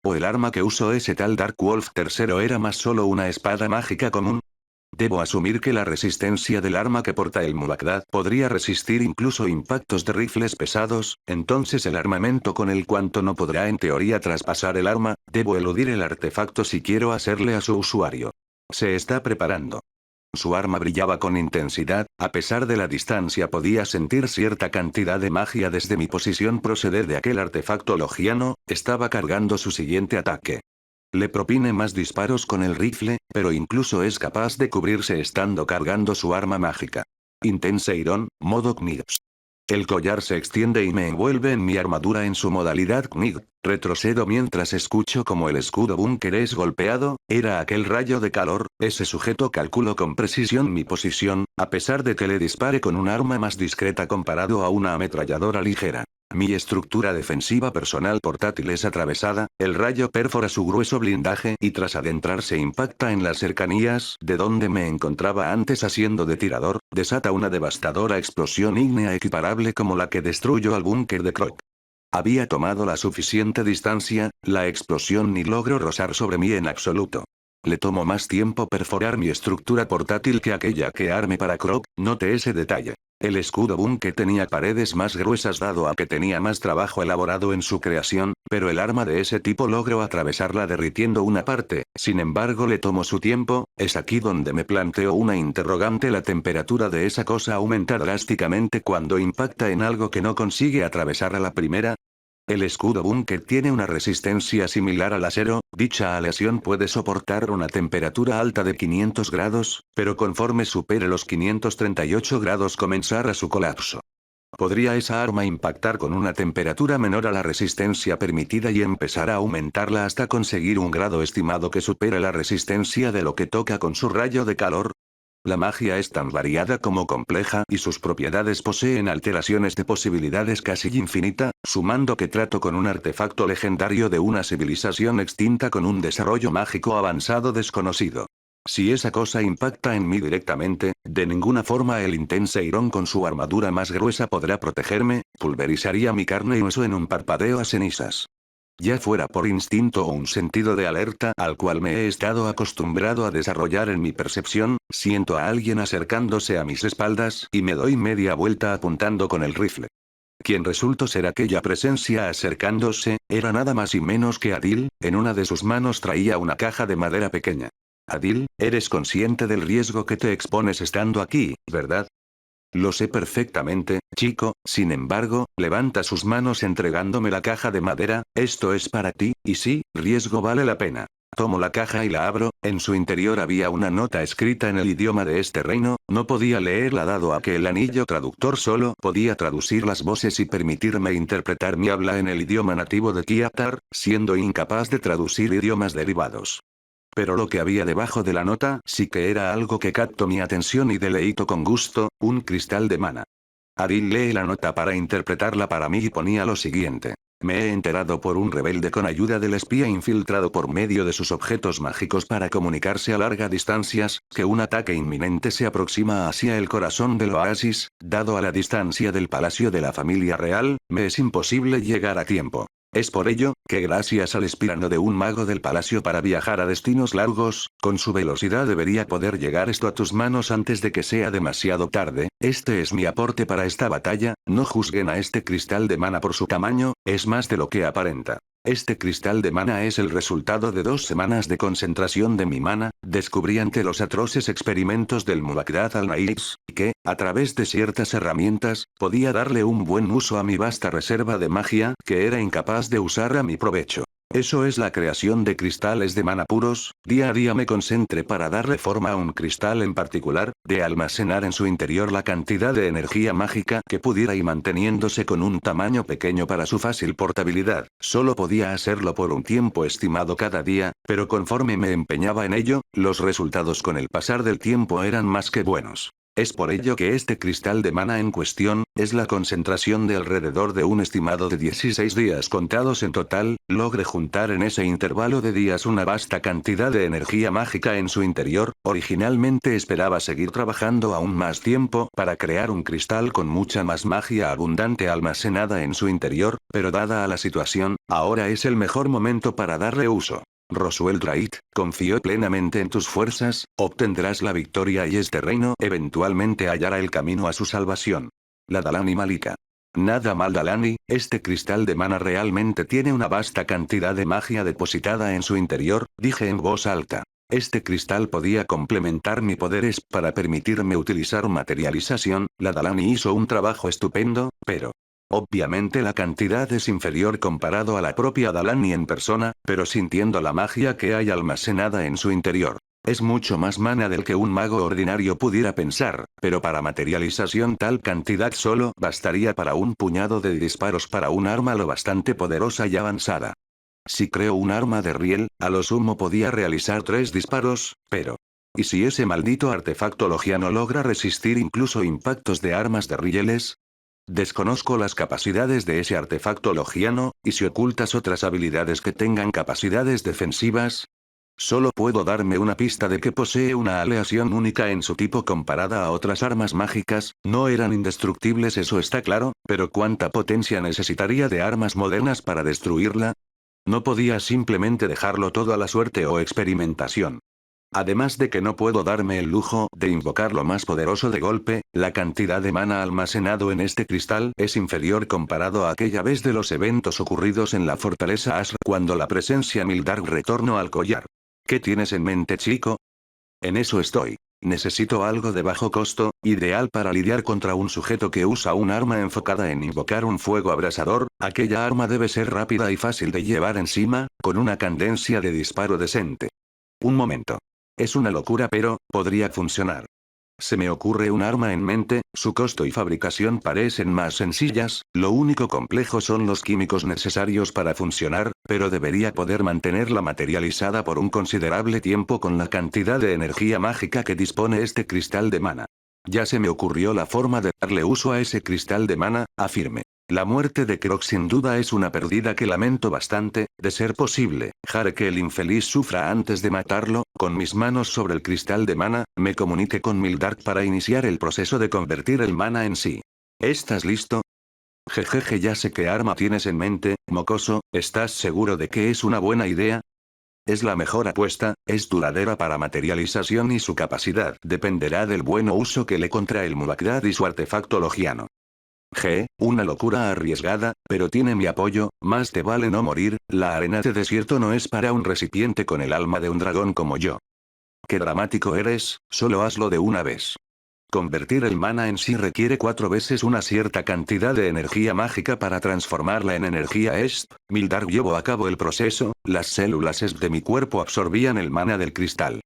¿O el arma que usó ese tal Dark Wolf III era más solo una espada mágica común? Debo asumir que la resistencia del arma que porta el Mubarak podría resistir incluso impactos de rifles pesados, entonces el armamento con el cuanto no podrá en teoría traspasar el arma, debo eludir el artefacto si quiero hacerle a su usuario. Se está preparando. Su arma brillaba con intensidad, a pesar de la distancia podía sentir cierta cantidad de magia desde mi posición proceder de aquel artefacto logiano, estaba cargando su siguiente ataque. Le propine más disparos con el rifle, pero incluso es capaz de cubrirse estando cargando su arma mágica. Intense Iron, modo Knights. El collar se extiende y me envuelve en mi armadura en su modalidad Knight. Retrocedo mientras escucho como el escudo búnker es golpeado, era aquel rayo de calor, ese sujeto calculó con precisión mi posición, a pesar de que le dispare con un arma más discreta comparado a una ametralladora ligera. Mi estructura defensiva personal portátil es atravesada, el rayo perfora su grueso blindaje y tras adentrarse impacta en las cercanías de donde me encontraba antes haciendo de tirador, desata una devastadora explosión ígnea equiparable como la que destruyó al búnker de Croc. Había tomado la suficiente distancia, la explosión ni logró rozar sobre mí en absoluto. Le tomó más tiempo perforar mi estructura portátil que aquella que arme para Croc, note ese detalle. El escudo búnker tenía paredes más gruesas dado a que tenía más trabajo elaborado en su creación, pero el arma de ese tipo logró atravesarla derritiendo una parte, sin embargo le tomó su tiempo, es aquí donde me planteo una interrogante. La temperatura de esa cosa aumenta drásticamente cuando impacta en algo que no consigue atravesar a la primera. El escudo búnker tiene una resistencia similar al acero, dicha aleación puede soportar una temperatura alta de 500 grados, pero conforme supere los 538 grados comenzará su colapso. ¿Podría esa arma impactar con una temperatura menor a la resistencia permitida y empezar a aumentarla hasta conseguir un grado estimado que supere la resistencia de lo que toca con su rayo de calor? La magia es tan variada como compleja y sus propiedades poseen alteraciones de posibilidades casi infinita, sumando que trato con un artefacto legendario de una civilización extinta con un desarrollo mágico avanzado desconocido. Si esa cosa impacta en mí directamente, de ninguna forma el Intense Iron con su armadura más gruesa podrá protegerme, pulverizaría mi carne y hueso en un parpadeo a cenizas. Ya fuera por instinto o un sentido de alerta al cual me he estado acostumbrado a desarrollar en mi percepción, siento a alguien acercándose a mis espaldas y me doy media vuelta apuntando con el rifle. Quien resultó ser aquella presencia acercándose, era nada más y menos que Adil, en una de sus manos traía una caja de madera pequeña. Adil, eres consciente del riesgo que te expones estando aquí, ¿verdad? Lo sé perfectamente, chico, sin embargo, levanta sus manos entregándome la caja de madera, esto es para ti, y sí, riesgo vale la pena. Tomo la caja y la abro, en su interior había una nota escrita en el idioma de este reino, no podía leerla dado a que el anillo traductor solo podía traducir las voces y permitirme interpretar mi habla en el idioma nativo de Kiatar, siendo incapaz de traducir idiomas derivados. Pero lo que había debajo de la nota sí que era algo que captó mi atención y deleito con gusto, un cristal de mana. Adil lee la nota para interpretarla para mí y ponía lo siguiente. Me he enterado por un rebelde con ayuda del espía infiltrado por medio de sus objetos mágicos para comunicarse a largas distancias, que un ataque inminente se aproxima hacia el corazón del oasis, dado a la distancia del palacio de la familia real, me es imposible llegar a tiempo. Es por ello, que gracias al espirano de un mago del palacio para viajar a destinos largos, con su velocidad debería poder llegar esto a tus manos antes de que sea demasiado tarde, este es mi aporte para esta batalla, no juzguen a este cristal de mana por su tamaño, es más de lo que aparenta. Este cristal de mana es el resultado de 2 semanas de concentración de mi mana, descubrí ante los atroces experimentos del Mubarak al-Naiz, que, a través de ciertas herramientas, podía darle un buen uso a mi vasta reserva de magia, que era incapaz de usar a mi provecho. Eso es la creación de cristales de mana puros, día a día me concentré para darle forma a un cristal en particular, de almacenar en su interior la cantidad de energía mágica que pudiera y manteniéndose con un tamaño pequeño para su fácil portabilidad, solo podía hacerlo por un tiempo estimado cada día, pero conforme me empeñaba en ello, los resultados con el pasar del tiempo eran más que buenos. Es por ello que este cristal de mana en cuestión, es la concentración de alrededor de un estimado de 16 días contados en total, logre juntar en ese intervalo de días una vasta cantidad de energía mágica en su interior, originalmente esperaba seguir trabajando aún más tiempo para crear un cristal con mucha más magia abundante almacenada en su interior, pero dada a la situación, ahora es el mejor momento para darle uso. Roswell Wright, confío plenamente en tus fuerzas, obtendrás la victoria y este reino eventualmente hallará el camino a su salvación. La Dalani Malika. Nada mal Dalani, este cristal de mana realmente tiene una vasta cantidad de magia depositada en su interior, dije en voz alta. Este cristal podía complementar mi poderes para permitirme utilizar materialización, la Dalani hizo un trabajo estupendo, pero... Obviamente la cantidad es inferior comparado a la propia Dalani en persona, pero sintiendo la magia que hay almacenada en su interior. Es mucho más mana del que un mago ordinario pudiera pensar, pero para materialización tal cantidad solo bastaría para un puñado de disparos para un arma lo bastante poderosa y avanzada. Si creo un arma de riel, a lo sumo podía realizar 3 disparos, pero... ¿Y si ese maldito artefacto logiano logra resistir incluso impactos de armas de rieles? Desconozco las capacidades de ese artefacto logiano, y si ocultas otras habilidades que tengan capacidades defensivas. Solo puedo darme una pista de que posee una aleación única en su tipo comparada a otras armas mágicas, no eran indestructibles eso está claro, pero ¿cuánta potencia necesitaría de armas modernas para destruirla? No podía simplemente dejarlo todo a la suerte o experimentación. Además de que no puedo darme el lujo de invocar lo más poderoso de golpe, la cantidad de mana almacenado en este cristal es inferior comparado a aquella vez de los eventos ocurridos en la fortaleza Asra cuando la presencia Mildark retornó al collar. ¿Qué tienes en mente, chico? En eso estoy. Necesito algo de bajo costo, ideal para lidiar contra un sujeto que usa un arma enfocada en invocar un fuego abrasador, aquella arma debe ser rápida y fácil de llevar encima, con una cadencia de disparo decente. Un momento. Es una locura pero, podría funcionar. Se me ocurre un arma en mente, su costo y fabricación parecen más sencillas, lo único complejo son los químicos necesarios para funcionar, pero debería poder mantenerla materializada por un considerable tiempo con la cantidad de energía mágica que dispone este cristal de mana. Ya se me ocurrió la forma de darle uso a ese cristal de mana, afirme. La muerte de Croc sin duda es una pérdida que lamento bastante, de ser posible, haré que el infeliz sufra antes de matarlo, con mis manos sobre el cristal de mana, me comunique con Mildark para iniciar el proceso de convertir el mana en sí. ¿Estás listo? Jejeje ya sé qué arma tienes en mente, mocoso, ¿estás seguro de que es una buena idea? Es la mejor apuesta, es duradera para materialización y su capacidad dependerá del buen uso que le contra el Mubaktad y su artefacto logiano. Una locura arriesgada, pero tiene mi apoyo, más te vale no morir, la arena de desierto no es para un recipiente con el alma de un dragón como yo. Qué dramático eres, solo hazlo de una vez. Convertir el mana en sí requiere 4 veces una cierta cantidad de energía mágica para transformarla en energía ESP, Mildark llevó a cabo el proceso, las células ESP de mi cuerpo absorbían el mana del cristal.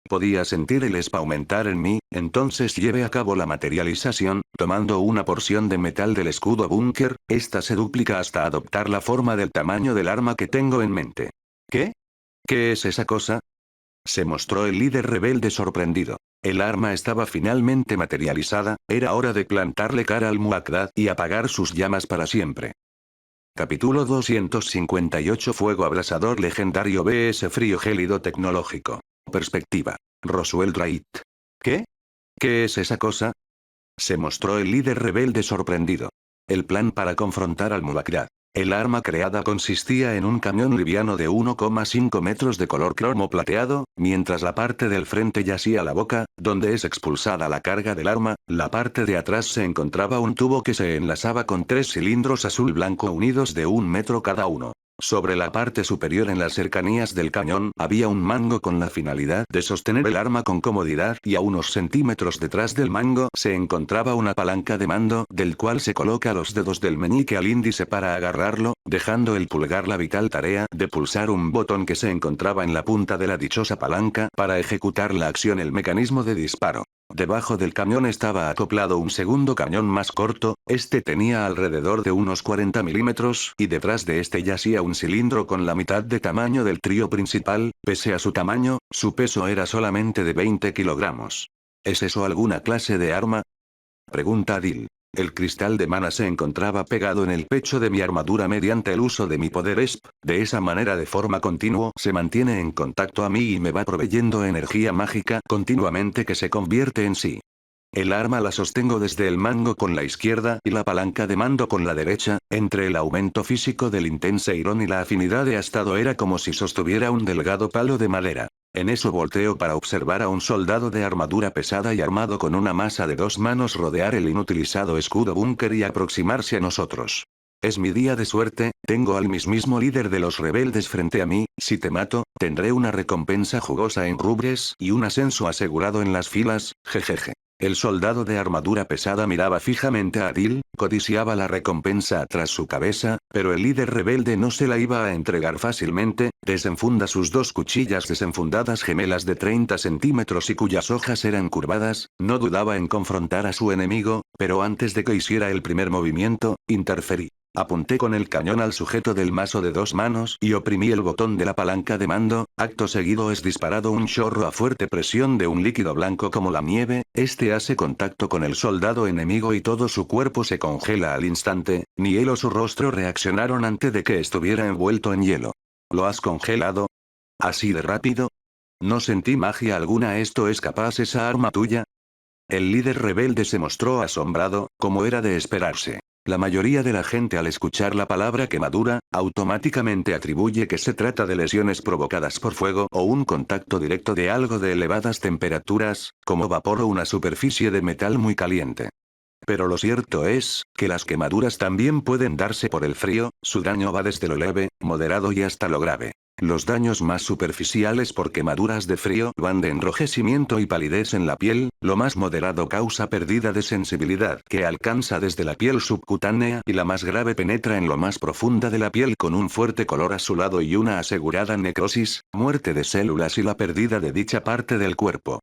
Podía sentir el ESP aumentar en mí, entonces llevé a cabo la materialización, tomando una porción de metal del escudo búnker, esta se duplica hasta adoptar la forma del tamaño del arma que tengo en mente. ¿Qué? ¿Qué es esa cosa? Se mostró el líder rebelde sorprendido. El arma estaba finalmente materializada, era hora de plantarle cara al Mubaktad y apagar sus llamas para siempre. Capítulo 258 Fuego abrasador legendario vs frío gélido tecnológico. Perspectiva. Roswell Wright. ¿Qué? ¿Qué es esa cosa? Se mostró el líder rebelde sorprendido. El plan para confrontar al Mubaktad. El arma creada consistía en un cañón liviano de 1,5 metros de color cromo plateado, mientras la parte del frente yacía la boca, donde es expulsada la carga del arma, la parte de atrás se encontraba un tubo que se enlazaba con 3 cilindros azul-blanco unidos de 1 metro cada uno. Sobre la parte superior en las cercanías del cañón había un mango con la finalidad de sostener el arma con comodidad y a unos centímetros detrás del mango se encontraba una palanca de mando del cual se coloca los dedos del meñique al índice para agarrarlo, dejando el pulgar la vital tarea de pulsar un botón que se encontraba en la punta de la dichosa palanca para ejecutar la acción el mecanismo de disparo. Debajo del cañón estaba acoplado un segundo cañón más corto, este tenía alrededor de unos 40 milímetros, y detrás de este yacía un cilindro con la mitad de tamaño del trío principal, pese a su tamaño, su peso era solamente de 20 kilogramos. ¿Es eso alguna clase de arma? Pregunta Adil. El cristal de mana se encontraba pegado en el pecho de mi armadura mediante el uso de mi poder ESP, de esa manera de forma continua se mantiene en contacto a mí y me va proveyendo energía mágica continuamente que se convierte en sí. El arma la sostengo desde el mango con la izquierda y la palanca de mando con la derecha. Entre el aumento físico del Intenseirón y la afinidad de Astado era como si sostuviera un delgado palo de madera. En eso volteo para observar a un soldado de armadura pesada y armado con una masa de 2 manos rodear el inutilizado escudo búnker y aproximarse a nosotros. Es mi día de suerte, tengo al mismísimo líder de los rebeldes frente a mí. Si te mato, tendré una recompensa jugosa en rubres y un ascenso asegurado en las filas, jejeje. El soldado de armadura pesada miraba fijamente a Adil, codiciaba la recompensa tras su cabeza, pero el líder rebelde no se la iba a entregar fácilmente. Desenfunda sus 2 cuchillas desenfundadas gemelas de 30 centímetros y cuyas hojas eran curvadas. No dudaba en confrontar a su enemigo, pero antes de que hiciera el primer movimiento, interferí. Apunté con el cañón al sujeto del mazo de 2 manos y oprimí el botón de la palanca de mando. Acto seguido es disparado un chorro a fuerte presión de un líquido blanco como la nieve. Este hace contacto con el soldado enemigo y todo su cuerpo se congela al instante. Ni él o su rostro reaccionaron antes de que estuviera envuelto en hielo. ¿Lo has congelado? ¿Así de rápido? No sentí magia alguna. ¿Esto es capaz esa arma tuya? El líder rebelde se mostró asombrado, como era de esperarse. La mayoría de la gente al escuchar la palabra quemadura, automáticamente atribuye que se trata de lesiones provocadas por fuego o un contacto directo de algo de elevadas temperaturas, como vapor o una superficie de metal muy caliente. Pero lo cierto es, que las quemaduras también pueden darse por el frío. Su daño va desde lo leve, moderado y hasta lo grave. Los daños más superficiales por quemaduras de frío van de enrojecimiento y palidez en la piel. Lo más moderado causa pérdida de sensibilidad que alcanza desde la piel subcutánea y la más grave penetra en lo más profunda de la piel con un fuerte color azulado y una asegurada necrosis, muerte de células y la pérdida de dicha parte del cuerpo.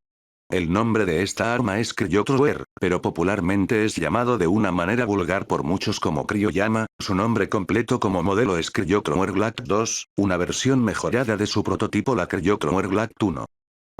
El nombre de esta arma es Cryotroer, pero popularmente es llamado de una manera vulgar por muchos como Cryoyama. Su nombre completo como modelo es Cryotroer Glact 2, una versión mejorada de su prototipo la Cryotroer Glact 1.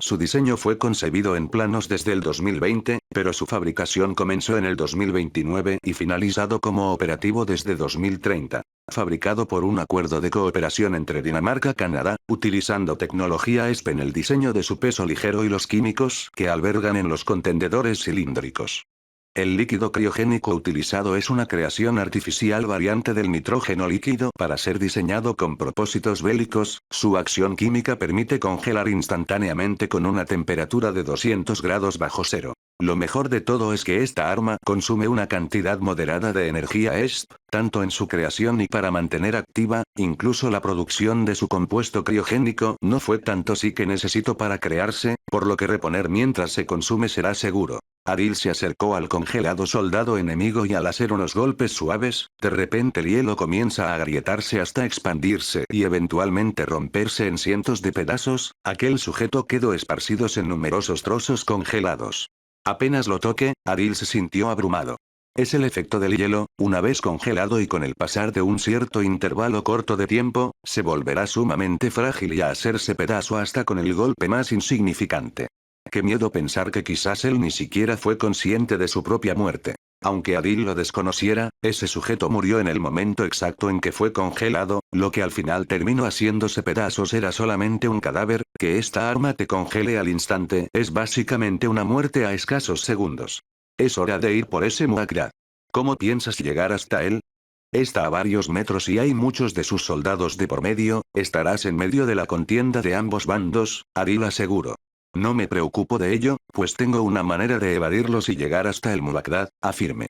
Su diseño fue concebido en planos desde el 2020, pero su fabricación comenzó en el 2029 y finalizado como operativo desde 2030. Fabricado por un acuerdo de cooperación entre Dinamarca-Canadá, utilizando tecnología ESP en el diseño de su peso ligero y los químicos que albergan en los contenedores cilíndricos. El líquido criogénico utilizado es una creación artificial variante del nitrógeno líquido para ser diseñado con propósitos bélicos. Su acción química permite congelar instantáneamente con una temperatura de 200 grados bajo cero. Lo mejor de todo es que esta arma consume una cantidad moderada de energía ESP, tanto en su creación y para mantener activa. Incluso la producción de su compuesto criogénico no fue tanto sí que necesito para crearse, por lo que reponer mientras se consume será seguro. Adil se acercó al congelado soldado enemigo y al hacer unos golpes suaves, de repente el hielo comienza a agrietarse hasta expandirse y eventualmente romperse en cientos de pedazos. Aquel sujeto quedó esparcidos en numerosos trozos congelados. Apenas lo toqué, Adil se sintió abrumado. Es el efecto del hielo. Una vez congelado y con el pasar de un cierto intervalo corto de tiempo, se volverá sumamente frágil y a hacerse pedazo hasta con el golpe más insignificante. Qué miedo pensar que quizás él ni siquiera fue consciente de su propia muerte. Aunque Adil lo desconociera, ese sujeto murió en el momento exacto en que fue congelado. Lo que al final terminó haciéndose pedazos era solamente un cadáver. Que esta arma te congele al instante es básicamente una muerte a escasos segundos. Es hora de ir por ese Muakrad. ¿Cómo piensas llegar hasta él? Está a varios metros y hay muchos de sus soldados de por medio. Estarás en medio de la contienda de ambos bandos, Adil aseguró. No me preocupo de ello, pues tengo una manera de evadirlos y llegar hasta el Muakrad, afirme.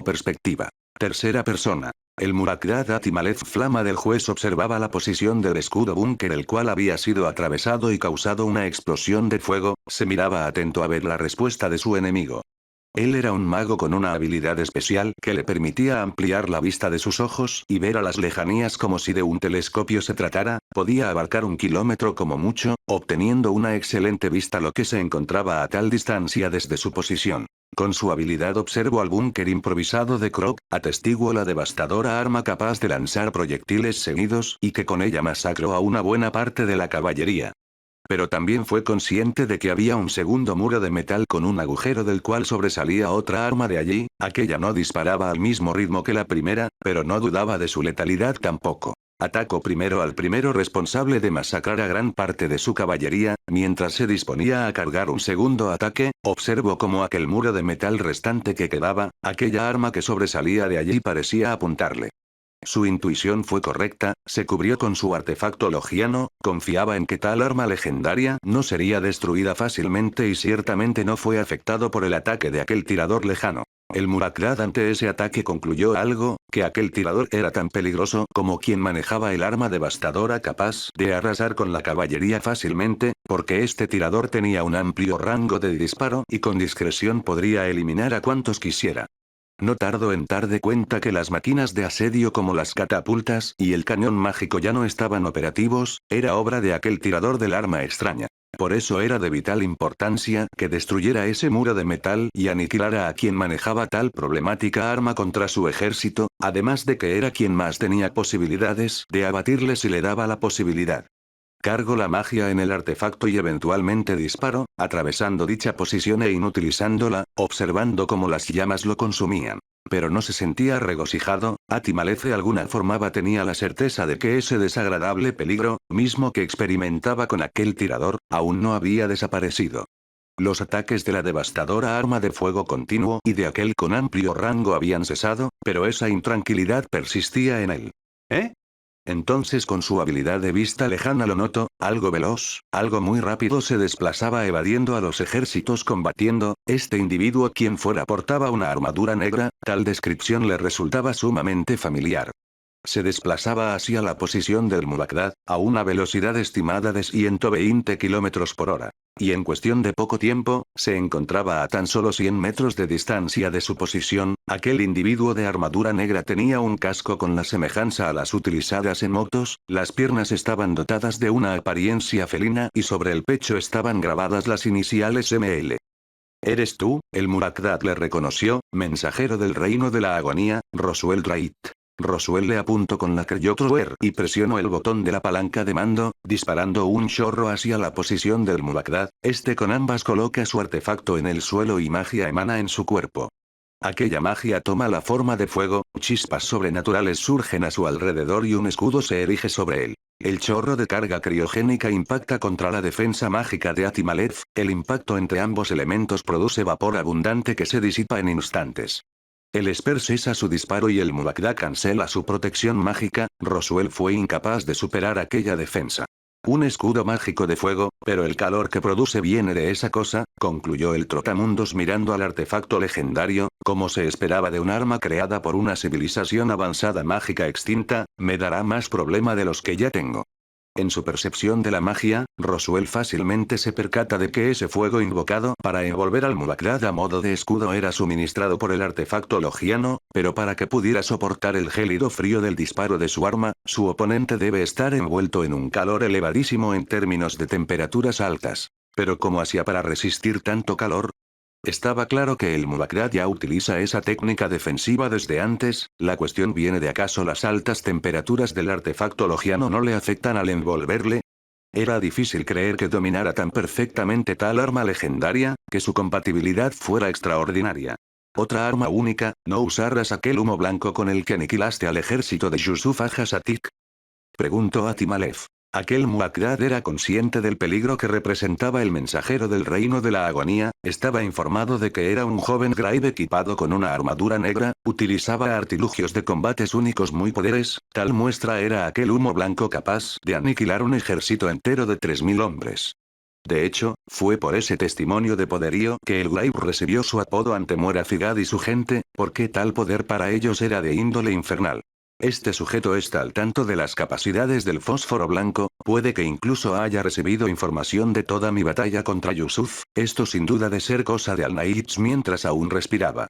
Perspectiva. Tercera persona. El Muakrad Atimalez Flama del juez observaba la posición del escudo búnker el cual había sido atravesado y causado una explosión de fuego. Se miraba atento a ver la respuesta de su enemigo. Él era un mago con una habilidad especial que le permitía ampliar la vista de sus ojos y ver a las lejanías como si de un telescopio se tratara. Podía abarcar 1 kilómetro como mucho, obteniendo una excelente vista lo que se encontraba a tal distancia desde su posición. Con su habilidad observó al búnker improvisado de Krog, atestiguó la devastadora arma capaz de lanzar proyectiles seguidos y que con ella masacró a una buena parte de la caballería. Pero también fue consciente de que había un segundo muro de metal con un agujero del cual sobresalía otra arma de allí. Aquella no disparaba al mismo ritmo que la primera, pero no dudaba de su letalidad tampoco. Atacó primero al primero responsable de masacrar a gran parte de su caballería, mientras se disponía a cargar un segundo ataque, observó cómo aquel muro de metal restante que quedaba, aquella arma que sobresalía de allí parecía apuntarle. Su intuición fue correcta, se cubrió con su artefacto logiano, confiaba en que tal arma legendaria no sería destruida fácilmente y ciertamente no fue afectado por el ataque de aquel tirador lejano. El Murakdad ante ese ataque concluyó algo, que aquel tirador era tan peligroso como quien manejaba el arma devastadora capaz de arrasar con la caballería fácilmente, porque este tirador tenía un amplio rango de disparo y con discreción podría eliminar a cuantos quisiera. No tardó en dar de cuenta que las máquinas de asedio como las catapultas y el cañón mágico ya no estaban operativos, era obra de aquel tirador del arma extraña. Por eso era de vital importancia que destruyera ese muro de metal y aniquilara a quien manejaba tal problemática arma contra su ejército, además de que era quien más tenía posibilidades de abatirle si le daba la posibilidad. Cargo la magia en el artefacto y eventualmente disparo, atravesando dicha posición e inutilizándola, observando cómo las llamas lo consumían. Pero no se sentía regocijado, Atimalez de alguna forma tenía la certeza de que ese desagradable peligro, mismo que experimentaba con aquel tirador, aún no había desaparecido. Los ataques de la devastadora arma de fuego continuo y de aquel con amplio rango habían cesado, pero esa intranquilidad persistía en él. ¿Eh? Entonces con su habilidad de vista lejana lo notó, algo veloz, algo muy rápido se desplazaba evadiendo a los ejércitos combatiendo, este individuo quien fuera portaba una armadura negra, tal descripción le resultaba sumamente familiar. Se desplazaba hacia la posición del Murakdad, a una velocidad estimada de 120 km por hora. Y en cuestión de poco tiempo, se encontraba a tan solo 100 metros de distancia de su posición, aquel individuo de armadura negra tenía un casco con la semejanza a las utilizadas en motos, las piernas estaban dotadas de una apariencia felina y sobre el pecho estaban grabadas las iniciales ML. «¿Eres tú?» El Murakdad le reconoció, mensajero del reino de la agonía, Roswell Wright. Roswell le apuntó con la Cryotrower y presionó el botón de la palanca de mando, disparando un chorro hacia la posición del Murakdad, este con ambas coloca su artefacto en el suelo y magia emana en su cuerpo. Aquella magia toma la forma de fuego, chispas sobrenaturales surgen a su alrededor y un escudo se erige sobre él. El chorro de carga criogénica impacta contra la defensa mágica de Atimalez, el impacto entre ambos elementos produce vapor abundante que se disipa en instantes. El Esper cesa su disparo y el Murakdad cancela su protección mágica, Roswell fue incapaz de superar aquella defensa. Un escudo mágico de fuego, pero el calor que produce viene de esa cosa, concluyó el trotamundos mirando al artefacto legendario, como se esperaba de un arma creada por una civilización avanzada mágica extinta, me dará más problema de los que ya tengo. En su percepción de la magia, Roswell fácilmente se percata de que ese fuego invocado para envolver al Murakdad a modo de escudo era suministrado por el artefacto logiano, pero para que pudiera soportar el gélido frío del disparo de su arma, su oponente debe estar envuelto en un calor elevadísimo en términos de temperaturas altas. Pero ¿cómo hacía para resistir tanto calor? Estaba claro que el Murakdad ya utiliza esa técnica defensiva desde antes, la cuestión viene de acaso las altas temperaturas del artefacto logiano no le afectan al envolverle. Era difícil creer que dominara tan perfectamente tal arma legendaria, que su compatibilidad fuera extraordinaria. Otra arma única, ¿no usarás aquel humo blanco con el que aniquilaste al ejército de Yusuf Ajasatik? Preguntó Atimalez. Aquel Murakdad era consciente del peligro que representaba el mensajero del reino de la agonía, estaba informado de que era un joven Grave equipado con una armadura negra, utilizaba artilugios de combates únicos muy poderes, tal muestra era aquel humo blanco capaz de aniquilar un ejército entero de 3000 hombres. De hecho, fue por ese testimonio de poderío que el Grave recibió su apodo ante Murakdad y su gente, porque tal poder para ellos era de índole infernal. Este sujeto está al tanto de las capacidades del fósforo blanco, puede que incluso haya recibido información de toda mi batalla contra Yusuf, esto sin duda de ser cosa de Al-Naitz mientras aún respiraba.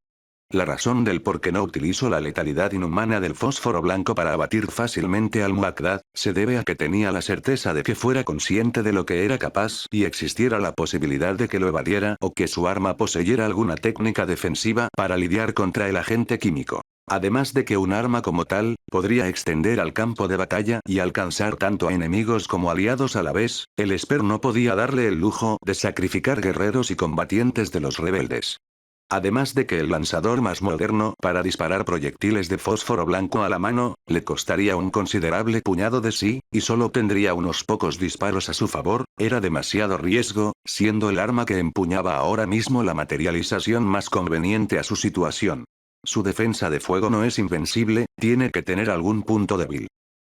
La razón del por qué no utilizo la letalidad inhumana del fósforo blanco para abatir fácilmente al Murakdad, se debe a que tenía la certeza de que fuera consciente de lo que era capaz y existiera la posibilidad de que lo evadiera o que su arma poseyera alguna técnica defensiva para lidiar contra el agente químico. Además de que un arma como tal, podría extender al campo de batalla y alcanzar tanto a enemigos como aliados a la vez, el Esper no podía darle el lujo de sacrificar guerreros y combatientes de los rebeldes. Además de que el lanzador más moderno para disparar proyectiles de fósforo blanco a la mano, le costaría un considerable puñado de sí, y solo tendría unos pocos disparos a su favor, era demasiado riesgo, siendo el arma que empuñaba ahora mismo la materialización más conveniente a su situación. Su defensa de fuego no es invencible, tiene que tener algún punto débil.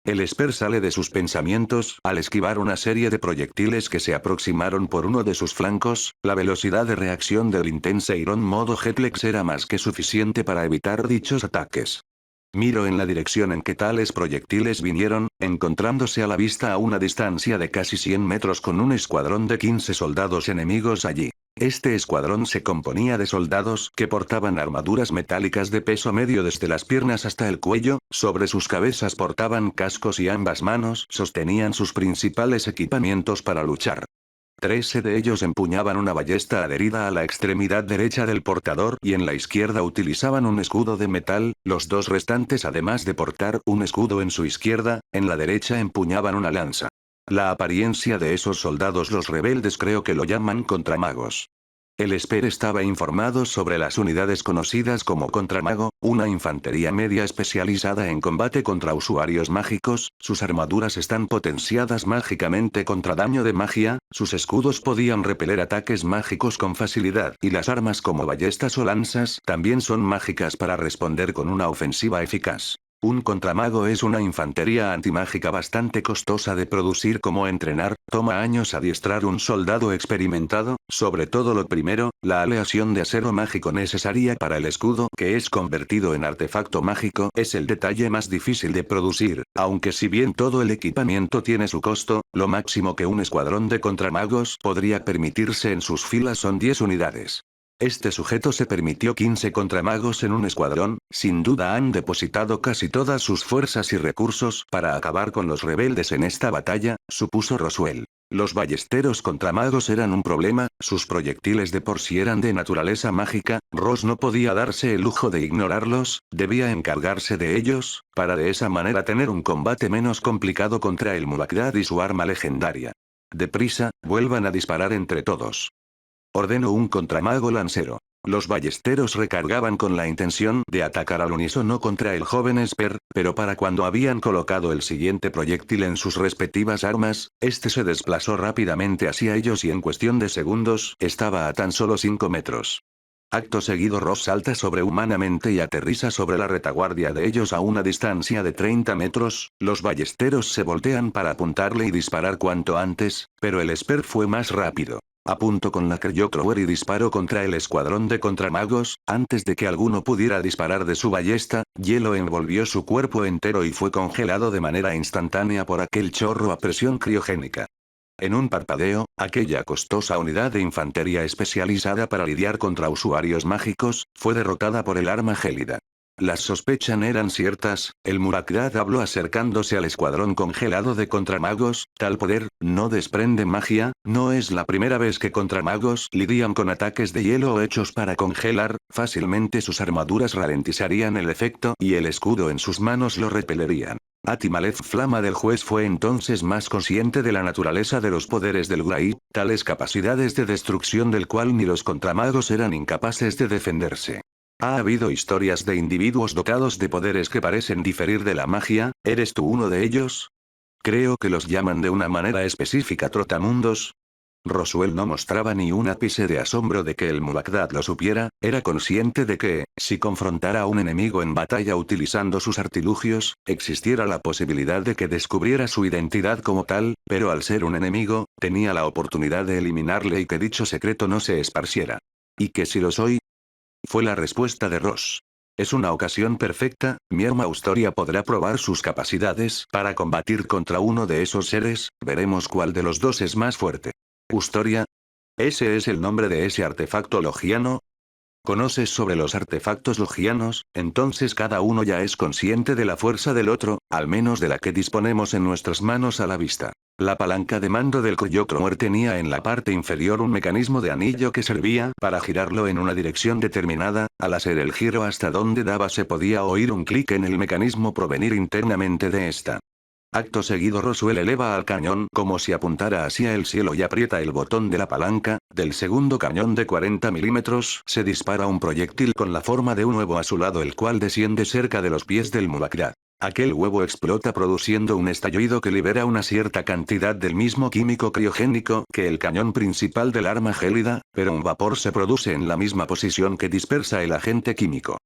El Esper sale de sus pensamientos al esquivar una serie de proyectiles que se aproximaron por uno de sus flancos, la velocidad de reacción del Intense Iron modo Jetlex era más que suficiente para evitar dichos ataques. Miro en la dirección en que tales proyectiles vinieron, encontrándose a la vista a una distancia de casi 100 metros con un escuadrón de 15 soldados enemigos allí. Este escuadrón se componía de soldados que portaban armaduras metálicas de peso medio desde las piernas hasta el cuello, sobre sus cabezas portaban cascos y ambas manos sostenían sus principales equipamientos para luchar. 13 de ellos empuñaban una ballesta adherida a la extremidad derecha del portador y en la izquierda utilizaban un escudo de metal, los dos restantes además de portar un escudo en su izquierda, en la derecha empuñaban una lanza. La apariencia de esos soldados los rebeldes creo que lo llaman contramagos. El Esper estaba informado sobre las unidades conocidas como Contramago, una infantería media especializada en combate contra usuarios mágicos, sus armaduras están potenciadas mágicamente contra daño de magia, sus escudos podían repeler ataques mágicos con facilidad y las armas como ballestas o lanzas también son mágicas para responder con una ofensiva eficaz. Un contramago es una infantería antimágica bastante costosa de producir como entrenar, toma años adiestrar un soldado experimentado, sobre todo lo primero, la aleación de acero mágico necesaria para el escudo que es convertido en artefacto mágico es el detalle más difícil de producir, aunque si bien todo el equipamiento tiene su costo, lo máximo que un escuadrón de contramagos podría permitirse en sus filas son 10 unidades. Este sujeto se permitió 15 contramagos en un escuadrón, sin duda han depositado casi todas sus fuerzas y recursos para acabar con los rebeldes en esta batalla, supuso Roswell. Los ballesteros contramagos eran un problema, sus proyectiles de por sí eran de naturaleza mágica, Ross no podía darse el lujo de ignorarlos, debía encargarse de ellos, para de esa manera tener un combate menos complicado contra el Mulakdad y su arma legendaria. Deprisa, vuelvan a disparar entre todos. Ordenó un contramago lancero. Los ballesteros recargaban con la intención de atacar al unísono contra el joven Esper, pero para cuando habían colocado el siguiente proyectil en sus respectivas armas, este se desplazó rápidamente hacia ellos y en cuestión de segundos, estaba a tan solo 5 metros. Acto seguido Ross salta sobrehumanamente y aterriza sobre la retaguardia de ellos a una distancia de 30 metros, los ballesteros se voltean para apuntarle y disparar cuanto antes, pero el Esper fue más rápido. Apuntó con la Cryothrower y disparó contra el escuadrón de contramagos, antes de que alguno pudiera disparar de su ballesta, hielo envolvió su cuerpo entero y fue congelado de manera instantánea por aquel chorro a presión criogénica. En un parpadeo, aquella costosa unidad de infantería especializada para lidiar contra usuarios mágicos, fue derrotada por el arma gélida. Las sospechas eran ciertas, el Mulakdad habló acercándose al escuadrón congelado de contramagos, tal poder, no desprende magia, no es la primera vez que contramagos lidian con ataques de hielo hechos para congelar, fácilmente sus armaduras ralentizarían el efecto y el escudo en sus manos lo repelerían. Atimalez Flama del Juez fue entonces más consciente de la naturaleza de los poderes del Wraith, tales capacidades de destrucción del cual ni los contramagos eran incapaces de defenderse. Ha habido historias de individuos dotados de poderes que parecen diferir de la magia, ¿eres tú uno de ellos? Creo que los llaman de una manera específica trotamundos. Roswell no mostraba ni un ápice de asombro de que el Mulakdad lo supiera, era consciente de que, si confrontara a un enemigo en batalla utilizando sus artilugios, existiera la posibilidad de que descubriera su identidad como tal, pero al ser un enemigo, tenía la oportunidad de eliminarle y que dicho secreto no se esparciera. ¿Y que si lo soy? Fue la respuesta de Ross. Es una ocasión perfecta, mi arma Austoria podrá probar sus capacidades para combatir contra uno de esos seres, veremos cuál de los dos es más fuerte. Austoria. ¿Ese es el nombre de ese artefacto logiano? ¿Conoces sobre los artefactos logianos? Entonces cada uno ya es consciente de la fuerza del otro, al menos de la que disponemos en nuestras manos a la vista. La palanca de mando del Cryothrower tenía en la parte inferior un mecanismo de anillo que servía para girarlo en una dirección determinada, al hacer el giro hasta donde daba se podía oír un clic en el mecanismo provenir internamente de esta. Acto seguido Roswell eleva al cañón como si apuntara hacia el cielo y aprieta el botón de la palanca. Del segundo cañón de 40 milímetros se dispara un proyectil con la forma de un huevo azulado, el cual desciende cerca de los pies del Mubakra. Aquel huevo explota produciendo un estallido que libera una cierta cantidad del mismo químico criogénico que el cañón principal del arma gélida, pero un vapor se produce en la misma posición que dispersa el agente químico.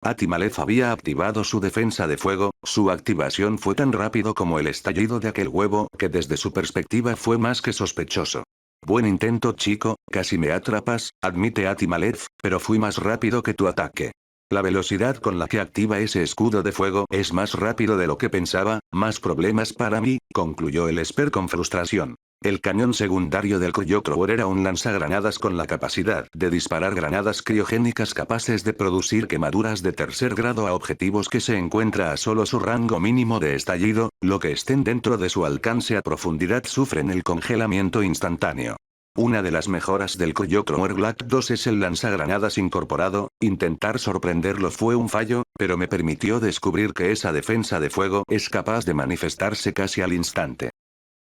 Atimalez había activado su defensa de fuego, su activación fue tan rápido como el estallido de aquel huevo, que desde su perspectiva fue más que sospechoso. Buen intento, chico, casi me atrapas, admite Atimalez, pero fui más rápido que tu ataque. La velocidad con la que activa ese escudo de fuego es más rápido de lo que pensaba. Más problemas para mí, concluyó el Esper con frustración. El cañón secundario del Cryo-Thrower era un lanzagranadas con la capacidad de disparar granadas criogénicas capaces de producir quemaduras de tercer grado a objetivos que se encuentra a solo su rango mínimo de estallido. Lo que estén dentro de su alcance a profundidad sufren el congelamiento instantáneo. Una de las mejoras del Cryo-Thrower Black 2 es el lanzagranadas incorporado. Intentar sorprenderlo fue un fallo, pero me permitió descubrir que esa defensa de fuego es capaz de manifestarse casi al instante.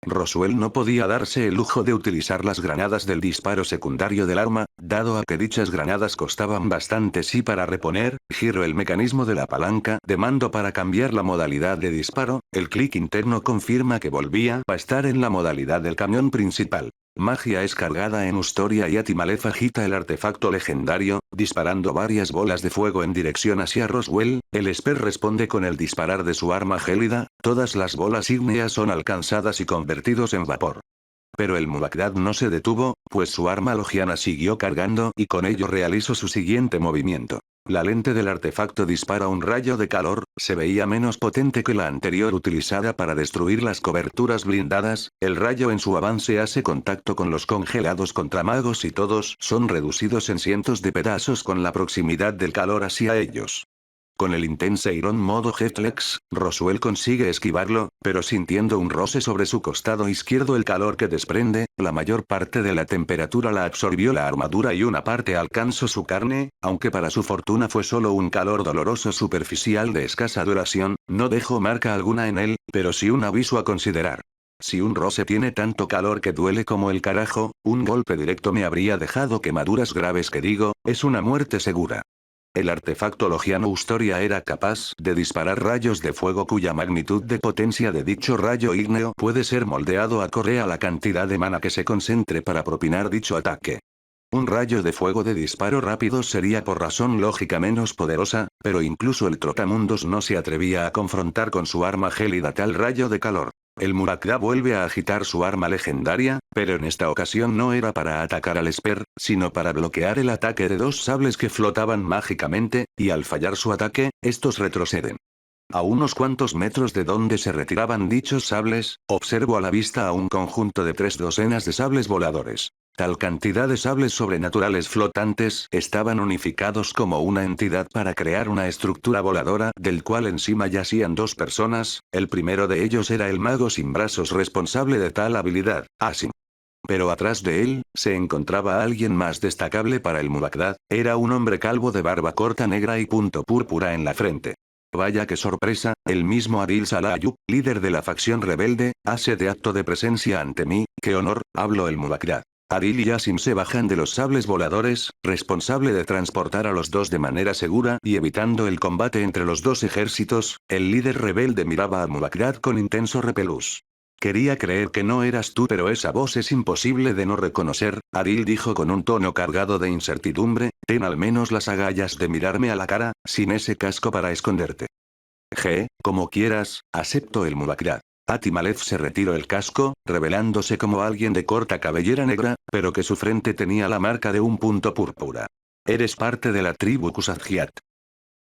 Roswell no podía darse el lujo de utilizar las granadas del disparo secundario del arma, dado a que dichas granadas costaban bastante. Sí, para reponer, giro el mecanismo de la palanca de mando para cambiar la modalidad de disparo. El clic interno confirma que volvía a estar en la modalidad del cañón principal. Magia es cargada en Ustoria y Atimalez agita el artefacto legendario, disparando varias bolas de fuego en dirección hacia Roswell. El Esper responde con el disparar de su arma gélida. Todas las bolas ígneas son alcanzadas y convertidos en vapor. Pero el Mubakra no se detuvo, pues su arma logiana siguió cargando y con ello realizó su siguiente movimiento. La lente del artefacto dispara un rayo de calor, se veía menos potente que la anterior utilizada para destruir las coberturas blindadas. El rayo en su avance hace contacto con los congelados contramagos y todos son reducidos en cientos de pedazos con la proximidad del calor hacia ellos. Con el Intense Iron modo Jetlex, Roswell consigue esquivarlo, pero sintiendo un roce sobre su costado izquierdo. El calor que desprende, la mayor parte de la temperatura la absorbió la armadura y una parte alcanzó su carne, aunque para su fortuna fue solo un calor doloroso superficial de escasa duración. No dejó marca alguna en él, pero sí un aviso a considerar. Si un roce tiene tanto calor que duele como el carajo, un golpe directo me habría dejado quemaduras graves, que digo, es una muerte segura. El artefacto logiano Ustoria era capaz de disparar rayos de fuego cuya magnitud de potencia de dicho rayo ígneo puede ser moldeado acorde a la cantidad de mana que se concentre para propinar dicho ataque. Un rayo de fuego de disparo rápido sería por razón lógica menos poderosa, pero incluso el Trotamundos no se atrevía a confrontar con su arma gélida tal rayo de calor. El Mubakra vuelve a agitar su arma legendaria, pero en esta ocasión no era para atacar al Esper, sino para bloquear el ataque de dos sables que flotaban mágicamente, y al fallar su ataque, estos retroceden. A unos cuantos metros de donde se retiraban dichos sables, observo a la vista a un conjunto de 3 docenas de sables voladores. Tal cantidad de sables sobrenaturales flotantes estaban unificados como una entidad para crear una estructura voladora del cual encima yacían 2 personas. El primero de ellos era el mago sin brazos responsable de tal habilidad, Asim. Pero atrás de él, se encontraba alguien más destacable para el Mubakra. Era un hombre calvo de barba corta negra y punto púrpura en la frente. Vaya que sorpresa, el mismo Adil Salayub, líder de la facción rebelde, hace de acto de presencia ante mí. ¡Qué honor! Habló el Mubakra. Adil y Asim se bajan de los sables voladores, responsable de transportar a los dos de manera segura y evitando el combate entre los dos ejércitos. El líder rebelde miraba a Mubakra con intenso repelús. Quería creer que no eras tú, pero esa voz es imposible de no reconocer. Adil dijo con un tono cargado de incertidumbre, ten al menos las agallas de mirarme a la cara, sin ese casco para esconderte. Como quieras, aceptó el Mubakra. Atimalez se retiró el casco, revelándose como alguien de corta cabellera negra, pero que su frente tenía la marca de un punto púrpura. Eres parte de la tribu Kusatgiat,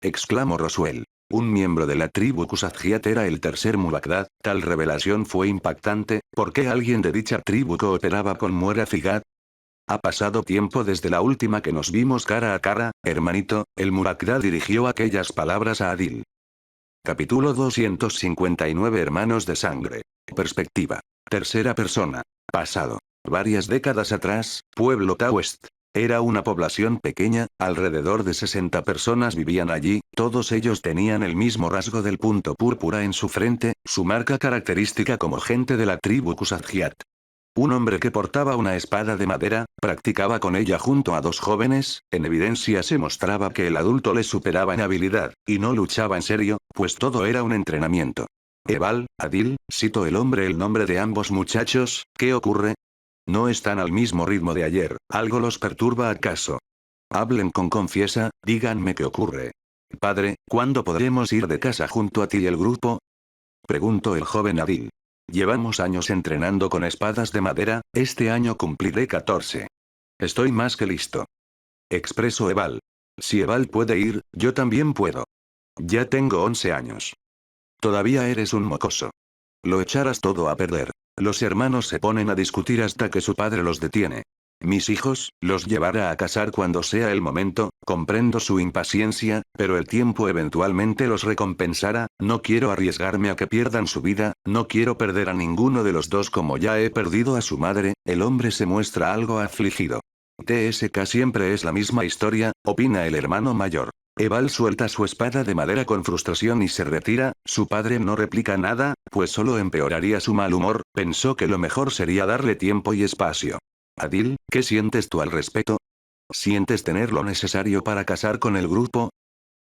exclamó Roswell. Un miembro de la tribu Kusatgiat era el tercer Mubakra. Tal revelación fue impactante. ¿Por qué alguien de dicha tribu cooperaba con Muerafigat? Ha pasado tiempo desde la última que nos vimos cara a cara, hermanito. El Mubakra dirigió aquellas palabras a Adil. Capítulo 259. Hermanos de sangre. Perspectiva. Tercera persona. Pasado. Varias décadas atrás, Pueblo Taoest. Era una población pequeña, alrededor de 60 personas vivían allí, todos ellos tenían el mismo rasgo del punto púrpura en su frente, su marca característica como gente de la tribu Kusatgiat. Un hombre que portaba una espada de madera, practicaba con ella junto a dos jóvenes, en evidencia se mostraba que el adulto le superaba en habilidad, y no luchaba en serio, pues todo era un entrenamiento. Ebal, Adil, cito el nombre de ambos muchachos, ¿qué ocurre? No están al mismo ritmo de ayer, ¿algo los perturba acaso? Hablen con confianza, díganme qué ocurre. Padre, ¿cuándo podremos ir de casa junto a ti y el grupo? Preguntó el joven Adil. Llevamos años entrenando con espadas de madera, este año cumpliré 14. Estoy más que listo. Expresó Ebal. Si Ebal puede ir, yo también puedo. Ya tengo 11 años. Todavía eres un mocoso. Lo echarás todo a perder. Los hermanos se ponen a discutir hasta que su padre los detiene. Mis hijos, los llevará a casar cuando sea el momento, comprendo su impaciencia, pero el tiempo eventualmente los recompensará, no quiero arriesgarme a que pierdan su vida, no quiero perder a ninguno de los dos como ya he perdido a su madre, el hombre se muestra algo afligido. TSK siempre es la misma historia, opina el hermano mayor. Ebal suelta su espada de madera con frustración y se retira, su padre no replica nada, pues solo empeoraría su mal humor, pensó que lo mejor sería darle tiempo y espacio. Adil, ¿qué sientes tú al respecto? ¿Sientes tener lo necesario para casar con el grupo?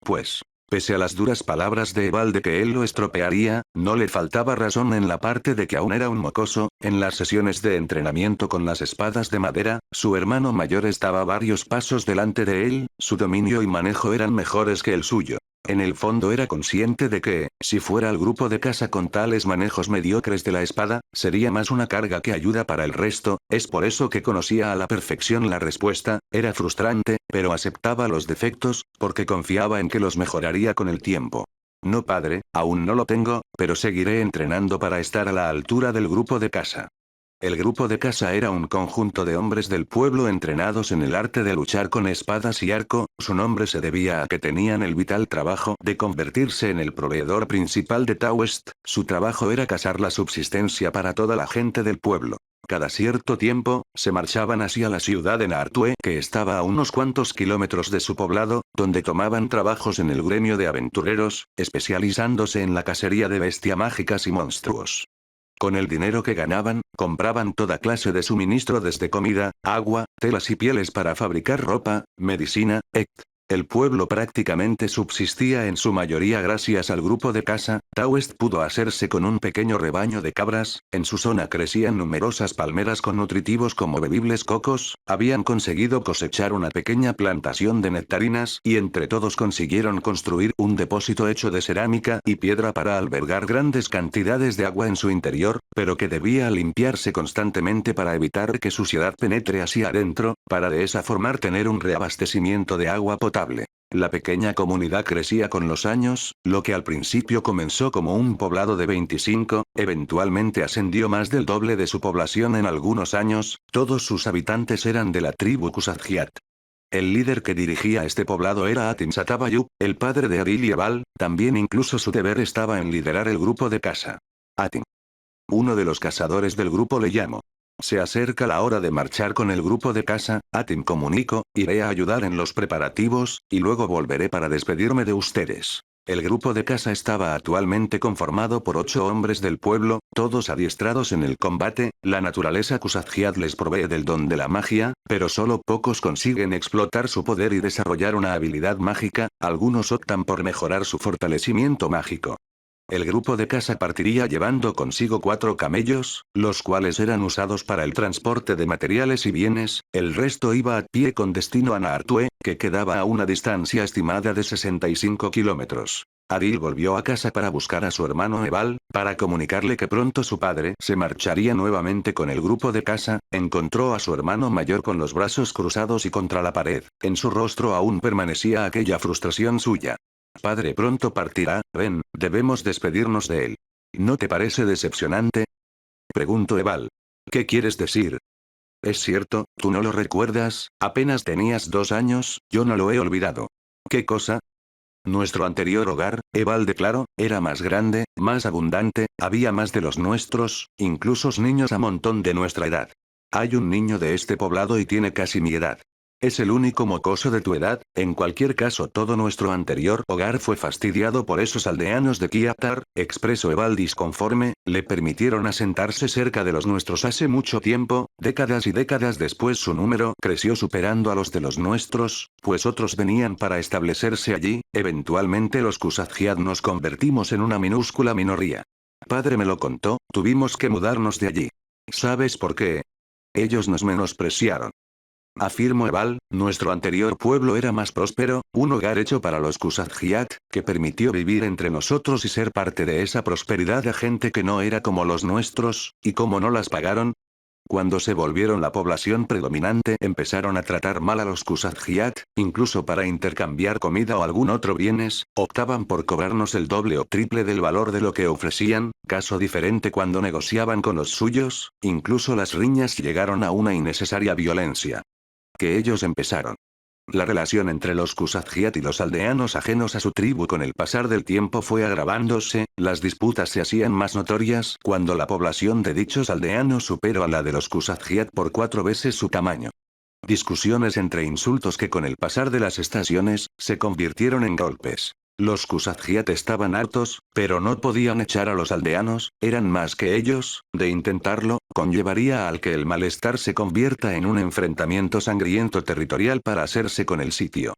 Pues, pese a las duras palabras de Ebal de que él lo estropearía, no le faltaba razón en la parte de que aún era un mocoso, en las sesiones de entrenamiento con las espadas de madera, su hermano mayor estaba varios pasos delante de él, su dominio y manejo eran mejores que el suyo. En el fondo era consciente de que, si fuera al grupo de casa con tales manejos mediocres de la espada, sería más una carga que ayuda para el resto, es por eso que conocía a la perfección la respuesta, era frustrante, pero aceptaba los defectos, porque confiaba en que los mejoraría con el tiempo. No padre, aún no lo tengo, pero seguiré entrenando para estar a la altura del grupo de casa. El grupo de casa era un conjunto de hombres del pueblo entrenados en el arte de luchar con espadas y arco, su nombre se debía a que tenían el vital trabajo de convertirse en el proveedor principal de Tawest, su trabajo era cazar la subsistencia para toda la gente del pueblo. Cada cierto tiempo, se marchaban hacia la ciudad de Naartue, que estaba a unos cuantos kilómetros de su poblado, donde tomaban trabajos en el gremio de aventureros, especializándose en la cacería de bestias mágicas y monstruos. Con el dinero que ganaban, compraban toda clase de suministro desde comida, agua, telas y pieles para fabricar ropa, medicina, etc. El pueblo prácticamente subsistía en su mayoría gracias al grupo de caza, Tawest pudo hacerse con un pequeño rebaño de cabras, en su zona crecían numerosas palmeras con nutritivos como bebibles cocos, habían conseguido cosechar una pequeña plantación de nectarinas y entre todos consiguieron construir un depósito hecho de cerámica y piedra para albergar grandes cantidades de agua en su interior, pero que debía limpiarse constantemente para evitar que suciedad penetre hacia adentro, para de esa forma tener un reabastecimiento de agua potable. La pequeña comunidad crecía con los años, lo que al principio comenzó como un poblado de 25, eventualmente ascendió más del doble de su población en algunos años, todos sus habitantes eran de la tribu Kusatgiat. El líder que dirigía este poblado era Atim Satabayub, el padre de Adil y Ebal, también incluso su deber estaba en liderar el grupo de caza. Atim. Uno de los cazadores del grupo le llamó. Se acerca la hora de marchar con el grupo de casa, Atim comunicó, iré a ayudar en los preparativos, y luego volveré para despedirme de ustedes. El grupo de casa estaba actualmente conformado por 8 hombres del pueblo, todos adiestrados en el combate, la naturaleza Kusatgiat les provee del don de la magia, pero solo pocos consiguen explotar su poder y desarrollar una habilidad mágica, algunos optan por mejorar su fortalecimiento mágico. El grupo de casa partiría llevando consigo 4 camellos, los cuales eran usados para el transporte de materiales y bienes, el resto iba a pie con destino a Naartue, que quedaba a una distancia estimada de 65 kilómetros. Adil volvió a casa para buscar a su hermano Ebal, para comunicarle que pronto su padre se marcharía nuevamente con el grupo de casa, encontró a su hermano mayor con los brazos cruzados y contra la pared, en su rostro aún permanecía aquella frustración suya. Padre pronto partirá, ven, debemos despedirnos de él. ¿No te parece decepcionante? Preguntó Ebal. ¿Qué quieres decir? Es cierto, tú no lo recuerdas, apenas tenías 2 años, yo no lo he olvidado. ¿Qué cosa? Nuestro anterior hogar, Ebal declaró, era más grande, más abundante, había más de los nuestros, incluso niños a montón de nuestra edad. Hay un niño de este poblado y tiene casi mi edad. Es el único mocoso de tu edad, en cualquier caso todo nuestro anterior hogar fue fastidiado por esos aldeanos de Kiatar, expresó Eval disconforme, le permitieron asentarse cerca de los nuestros hace mucho tiempo, décadas y décadas después su número creció superando a los de los nuestros, pues otros venían para establecerse allí, eventualmente los Kusatjiad nos convertimos en una minúscula minoría. Padre me lo contó, tuvimos que mudarnos de allí. ¿Sabes por qué? Ellos nos menospreciaron. Afirmó Eval, nuestro anterior pueblo era más próspero, un hogar hecho para los Kusatjiat, que permitió vivir entre nosotros y ser parte de esa prosperidad a gente que no era como los nuestros, y como no las pagaron. Cuando se volvieron la población predominante empezaron a tratar mal a los Kusatjiat, incluso para intercambiar comida o algún otro bienes, optaban por cobrarnos el doble o triple del valor de lo que ofrecían, caso diferente cuando negociaban con los suyos, incluso las riñas llegaron a una innecesaria violencia. Que ellos empezaron. La relación entre los Kusatjiat y los aldeanos ajenos a su tribu con el pasar del tiempo fue agravándose, las disputas se hacían más notorias cuando la población de dichos aldeanos superó a la de los Kusatjiat por 4 veces su tamaño. Discusiones entre insultos que con el pasar de las estaciones, se convirtieron en golpes. Los Kusatjiat estaban hartos, pero no podían echar a los aldeanos, eran más que ellos, de intentarlo, conllevaría al que el malestar se convierta en un enfrentamiento sangriento territorial para hacerse con el sitio.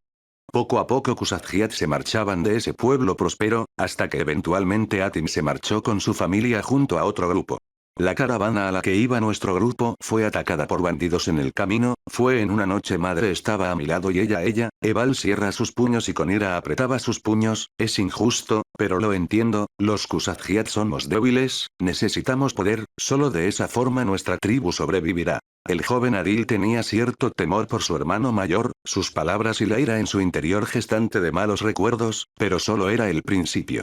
Poco a poco Kusatjiat se marchaban de ese pueblo próspero, hasta que eventualmente Atim se marchó con su familia junto a otro grupo. La caravana a la que iba nuestro grupo fue atacada por bandidos en el camino, fue en una noche madre estaba a mi lado y ella, Eval cierra sus puños y con ira apretaba sus puños, es injusto, pero lo entiendo, los Kusatjiat somos débiles, necesitamos poder, solo de esa forma nuestra tribu sobrevivirá. El joven Adil tenía cierto temor por su hermano mayor, sus palabras y la ira en su interior gestante de malos recuerdos, pero solo era el principio.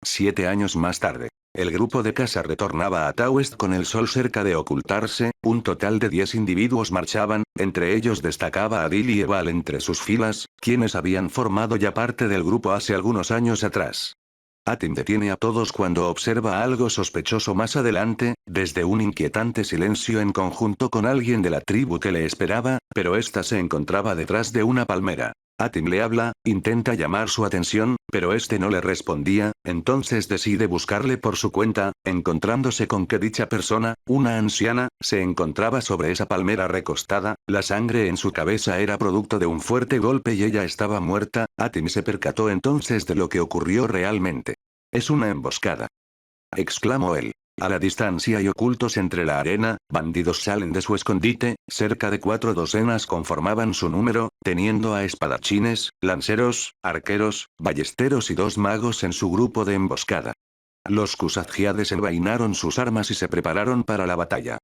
7 años más tarde. El grupo de casa retornaba a Tawest con el sol cerca de ocultarse, un total de 10 individuos marchaban, entre ellos destacaba Adil y Eval entre sus filas, quienes habían formado ya parte del grupo hace algunos años atrás. Atim detiene a todos cuando observa algo sospechoso más adelante, desde un inquietante silencio en conjunto con alguien de la tribu que le esperaba, pero ésta se encontraba detrás de una palmera. Atim le habla, intenta llamar su atención, pero este no le respondía, entonces decide buscarle por su cuenta, encontrándose con que dicha persona, una anciana, se encontraba sobre esa palmera recostada, la sangre en su cabeza era producto de un fuerte golpe y ella estaba muerta. Atim se percató entonces de lo que ocurrió realmente. Es una emboscada, exclamó él. A la distancia y ocultos entre la arena, bandidos salen de su escondite, cerca de 4 docenas conformaban su número, teniendo a espadachines, lanceros, arqueros, ballesteros y 2 magos en su grupo de emboscada. Los Kusatjiad desenvainaron sus armas y se prepararon para la batalla.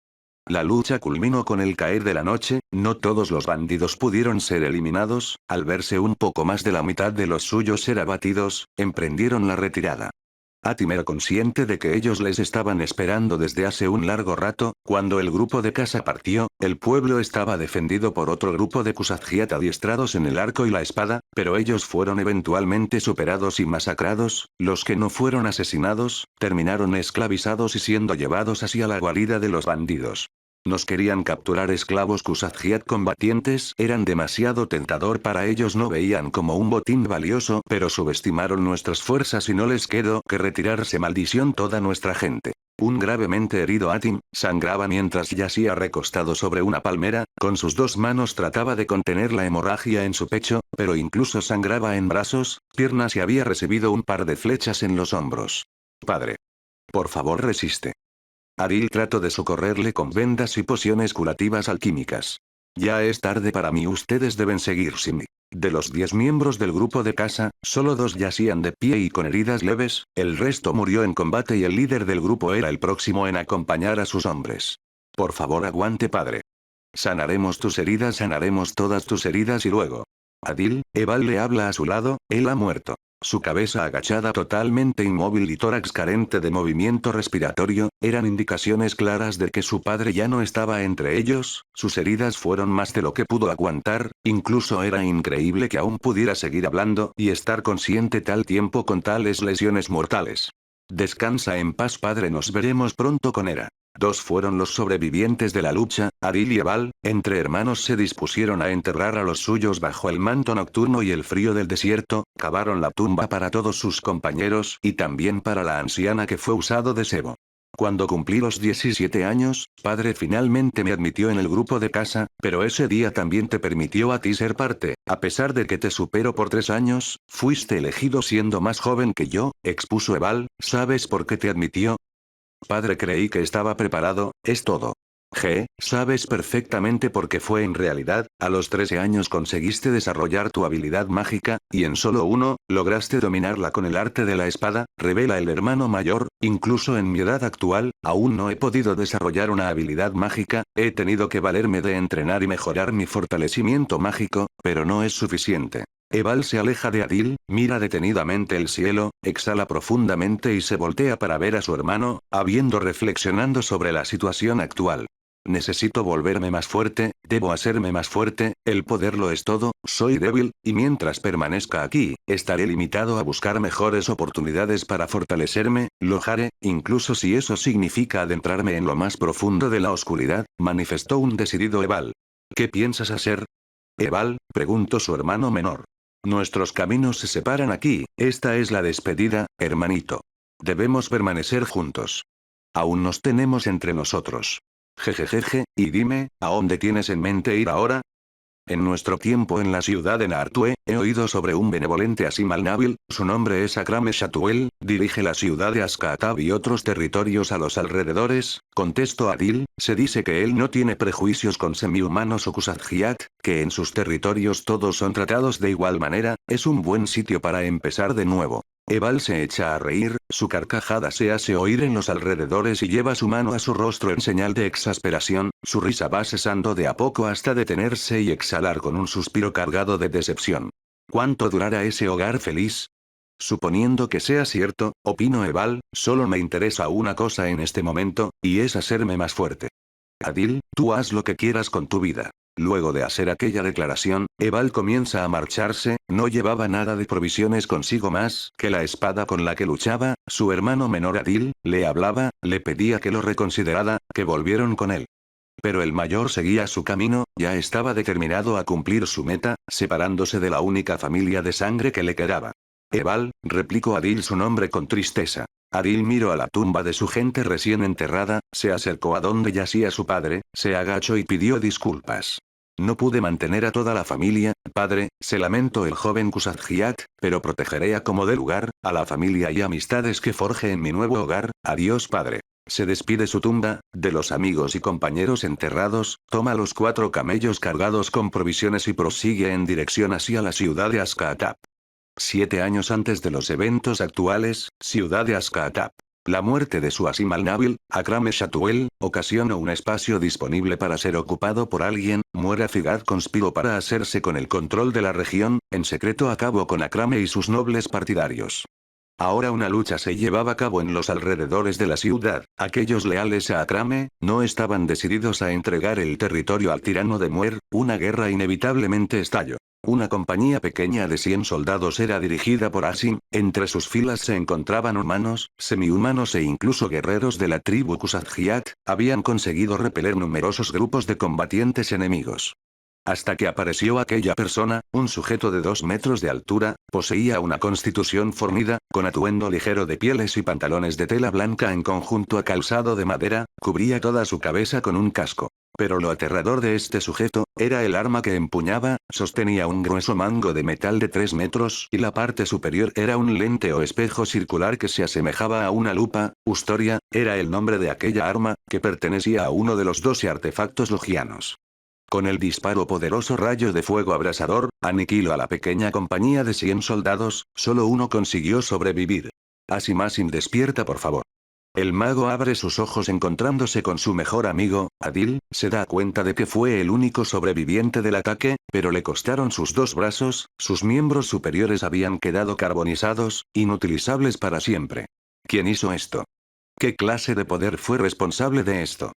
La lucha culminó con el caer de la noche, no todos los bandidos pudieron ser eliminados, al verse un poco más de la mitad de los suyos ser abatidos, emprendieron la retirada. Atim era consciente de que ellos les estaban esperando desde hace un largo rato, cuando el grupo de casa partió, el pueblo estaba defendido por otro grupo de Kusatjiat adiestrados en el arco y la espada, pero ellos fueron eventualmente superados y masacrados, los que no fueron asesinados, terminaron esclavizados y siendo llevados hacia la guarida de los bandidos. Nos querían capturar esclavos Kusatjiat combatientes, eran demasiado tentador para ellos, no veían como un botín valioso, pero subestimaron nuestras fuerzas y no les quedó que retirarse. Maldición toda nuestra gente. Un gravemente herido Atim, sangraba mientras yacía recostado sobre una palmera, con sus 2 manos trataba de contener la hemorragia en su pecho, pero incluso sangraba en brazos, piernas y había recibido un par de flechas en los hombros. Padre. Por favor resiste. Adil trató de socorrerle con vendas y pociones curativas alquímicas. Ya es tarde para mí, ustedes deben seguir sin mí. De los 10 miembros del grupo de caza, solo 2 yacían de pie y con heridas leves, el resto murió en combate y el líder del grupo era el próximo en acompañar a sus hombres. Por favor aguante, padre. Sanaremos tus heridas, sanaremos todas tus heridas y luego. Adil, Eval le habla a su lado, él ha muerto. Su cabeza agachada totalmente inmóvil y tórax carente de movimiento respiratorio, eran indicaciones claras de que su padre ya no estaba entre ellos, sus heridas fueron más de lo que pudo aguantar, incluso era increíble que aún pudiera seguir hablando y estar consciente tal tiempo con tales lesiones mortales. Descansa en paz, padre, nos veremos pronto con Hera. Dos fueron los sobrevivientes de la lucha, Adil y Ebal, entre hermanos se dispusieron a enterrar a los suyos bajo el manto nocturno y el frío del desierto, cavaron la tumba para todos sus compañeros y también para la anciana que fue usado de cebo. Cuando cumplí los 17 años, padre finalmente me admitió en el grupo de casa, pero ese día también te permitió a ti ser parte, a pesar de que te supero por 3 años, fuiste elegido siendo más joven que yo, expuso Ebal, ¿sabes por qué te admitió? Padre, creí que estaba preparado, es todo. Sabes perfectamente por qué fue en realidad, a los 13 años conseguiste desarrollar tu habilidad mágica, y en solo uno, lograste dominarla con el arte de la espada, revela el hermano mayor, incluso en mi edad actual, aún no he podido desarrollar una habilidad mágica, he tenido que valerme de entrenar y mejorar mi fortalecimiento mágico, pero no es suficiente. Ebal se aleja de Adil, mira detenidamente el cielo, exhala profundamente y se voltea para ver a su hermano, habiendo reflexionando sobre la situación actual. Necesito volverme más fuerte, debo hacerme más fuerte, el poder lo es todo, soy débil, y mientras permanezca aquí, estaré limitado a buscar mejores oportunidades para fortalecerme, lo haré, incluso si eso significa adentrarme en lo más profundo de la oscuridad, manifestó un decidido Ebal. ¿Qué piensas hacer? Ebal, preguntó su hermano menor. Nuestros caminos se separan aquí, esta es la despedida, hermanito. Debemos permanecer juntos. Aún nos tenemos entre nosotros. Jejejeje, y dime, ¿a dónde tienes en mente ir ahora? En nuestro tiempo en la ciudad de Naartue, he oído sobre un benevolente Asim al-Nabil, su nombre es Akrame Shatuel, dirige la ciudad de Askatab y otros territorios a los alrededores, contestó Adil, se dice que él no tiene prejuicios con semi-humanos o Kusatjiat, que en sus territorios todos son tratados de igual manera, es un buen sitio para empezar de nuevo. Ebal se echa a reír, su carcajada se hace oír en los alrededores y lleva su mano a su rostro en señal de exasperación, su risa va cesando de a poco hasta detenerse y exhalar con un suspiro cargado de decepción. ¿Cuánto durará ese hogar feliz? Suponiendo que sea cierto, opinó Ebal, solo me interesa una cosa en este momento, y es hacerme más fuerte. Adil, tú haz lo que quieras con tu vida. Luego de hacer aquella declaración, Ebal comienza a marcharse, no llevaba nada de provisiones consigo más que la espada con la que luchaba, su hermano menor Adil, le hablaba, le pedía que lo reconsiderara, que volvieron con él. Pero el mayor seguía su camino, ya estaba determinado a cumplir su meta, separándose de la única familia de sangre que le quedaba. Ebal, replicó Adil su nombre con tristeza. Adil miró a la tumba de su gente recién enterrada, se acercó a donde yacía su padre, se agachó y pidió disculpas. No pude mantener a toda la familia, padre, se lamentó el joven Kusatjiat, pero protegeré a como dé lugar, a la familia y amistades que forje en mi nuevo hogar, adiós padre. Se despide su tumba, de los amigos y compañeros enterrados, toma los 4 camellos cargados con provisiones y prosigue en dirección hacia la ciudad de Askaatap. 7 años antes de los eventos actuales, ciudad de Askaatap. La muerte de su Asim al-Nabil, Akrame Shatuel, ocasionó un espacio disponible para ser ocupado por alguien, Muera Figad conspiró para hacerse con el control de la región, en secreto acabó con Akrame y sus nobles partidarios. Ahora una lucha se llevaba a cabo en los alrededores de la ciudad, aquellos leales a Akrame, no estaban decididos a entregar el territorio al tirano de Muer, una guerra inevitablemente estalló. Una compañía pequeña de 100 soldados era dirigida por Asim, entre sus filas se encontraban humanos, semi-humanos e incluso guerreros de la tribu Kusatjiat, habían conseguido repeler numerosos grupos de combatientes enemigos. Hasta que apareció aquella persona, un sujeto de 2 metros de altura, poseía una constitución fornida, con atuendo ligero de pieles y pantalones de tela blanca en conjunto a calzado de madera, cubría toda su cabeza con un casco. Pero lo aterrador de este sujeto, era el arma que empuñaba, sostenía un grueso mango de metal de 3 metros y la parte superior era un lente o espejo circular que se asemejaba a una lupa, Ustoria, era el nombre de aquella arma, que pertenecía a uno de los 12 artefactos logianos. Con el disparo poderoso rayo de fuego abrasador, aniquiló a la pequeña compañía de 100 soldados, solo uno consiguió sobrevivir. Asim despierta por favor. El mago abre sus ojos encontrándose con su mejor amigo, Adil, se da cuenta de que fue el único sobreviviente del ataque, pero le costaron sus 2 brazos, sus miembros superiores habían quedado carbonizados, inutilizables para siempre. ¿Quién hizo esto? ¿Qué clase de poder fue responsable de esto?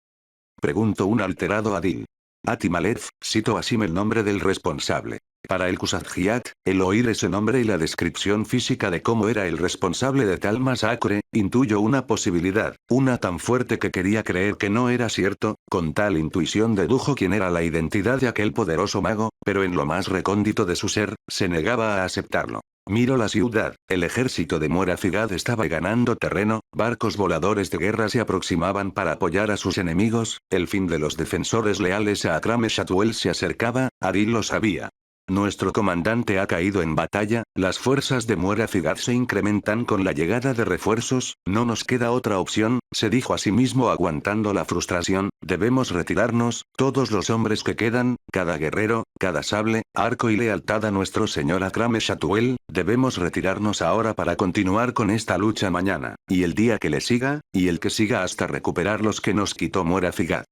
Preguntó un alterado Adil. Atimalef, citó Asim el nombre del responsable. Para el Kusatjiat, el oír ese nombre y la descripción física de cómo era el responsable de tal masacre, intuyó una posibilidad, una tan fuerte que quería creer que no era cierto, con tal intuición dedujo quién era la identidad de aquel poderoso mago, pero en lo más recóndito de su ser, se negaba a aceptarlo. Miró la ciudad, el ejército de Muerathigad estaba ganando terreno, barcos voladores de guerra se aproximaban para apoyar a sus enemigos, el fin de los defensores leales a Akrame Shatuel se acercaba, Adil lo sabía. Nuestro comandante ha caído en batalla, las fuerzas de Muerathigad se incrementan con la llegada de refuerzos, no nos queda otra opción, se dijo a sí mismo aguantando la frustración, debemos retirarnos, todos los hombres que quedan, cada guerrero, cada sable, arco y lealtad a nuestro señor Akrame Shatuel, debemos retirarnos ahora para continuar con esta lucha mañana, y el día que le siga, y el que siga hasta recuperar los que nos quitó Muerathigad.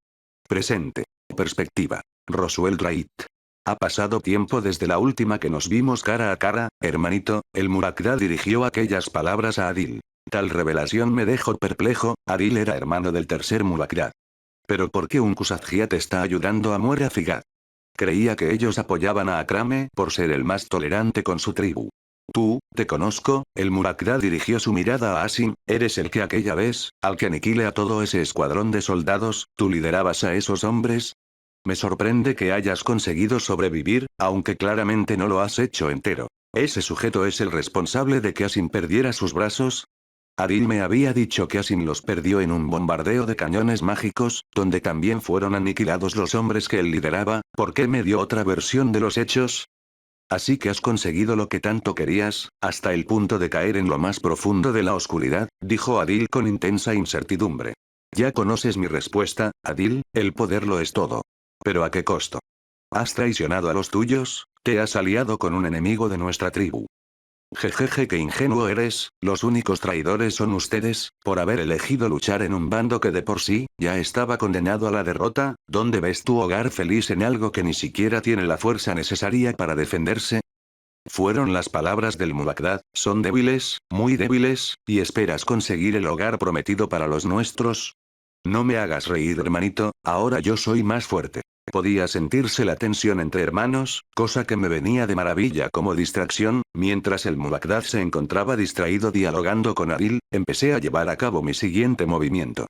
Presente. Perspectiva. Roswell Wright. Ha pasado tiempo desde la última que nos vimos cara a cara, hermanito, el Murakda dirigió aquellas palabras a Adil. Tal revelación me dejó perplejo, Adil era hermano del tercer Murakda. Pero ¿por qué un Kusatjiat está ayudando a Muerathigad? Creía que ellos apoyaban a Akrame por ser el más tolerante con su tribu. Tú, te conozco, el Murakda dirigió su mirada a Asim, eres el que aquella vez, al que aniquile a todo ese escuadrón de soldados, tú liderabas a esos hombres. Me sorprende que hayas conseguido sobrevivir, aunque claramente no lo has hecho entero. ¿Ese sujeto es el responsable de que Asim perdiera sus brazos? Adil me había dicho que Asim los perdió en un bombardeo de cañones mágicos, donde también fueron aniquilados los hombres que él lideraba, ¿por qué me dio otra versión de los hechos? Así que has conseguido lo que tanto querías, hasta el punto de caer en lo más profundo de la oscuridad, dijo Adil con intensa incertidumbre. Ya conoces mi respuesta, Adil, el poder lo es todo. ¿Pero a qué costo? ¿Has traicionado a los tuyos? ¿Te has aliado con un enemigo de nuestra tribu? Jejeje, qué ingenuo eres, los únicos traidores son ustedes, por haber elegido luchar en un bando que de por sí, ya estaba condenado a la derrota, ¿dónde ves tu hogar feliz en algo que ni siquiera tiene la fuerza necesaria para defenderse? Fueron las palabras del Murakda, son débiles, muy débiles, y esperas conseguir el hogar prometido para los nuestros. No me hagas reír, hermanito, ahora yo soy más fuerte. Podía sentirse la tensión entre hermanos, cosa que me venía de maravilla como distracción, mientras el Murakda se encontraba distraído dialogando con Adil, empecé a llevar a cabo mi siguiente movimiento.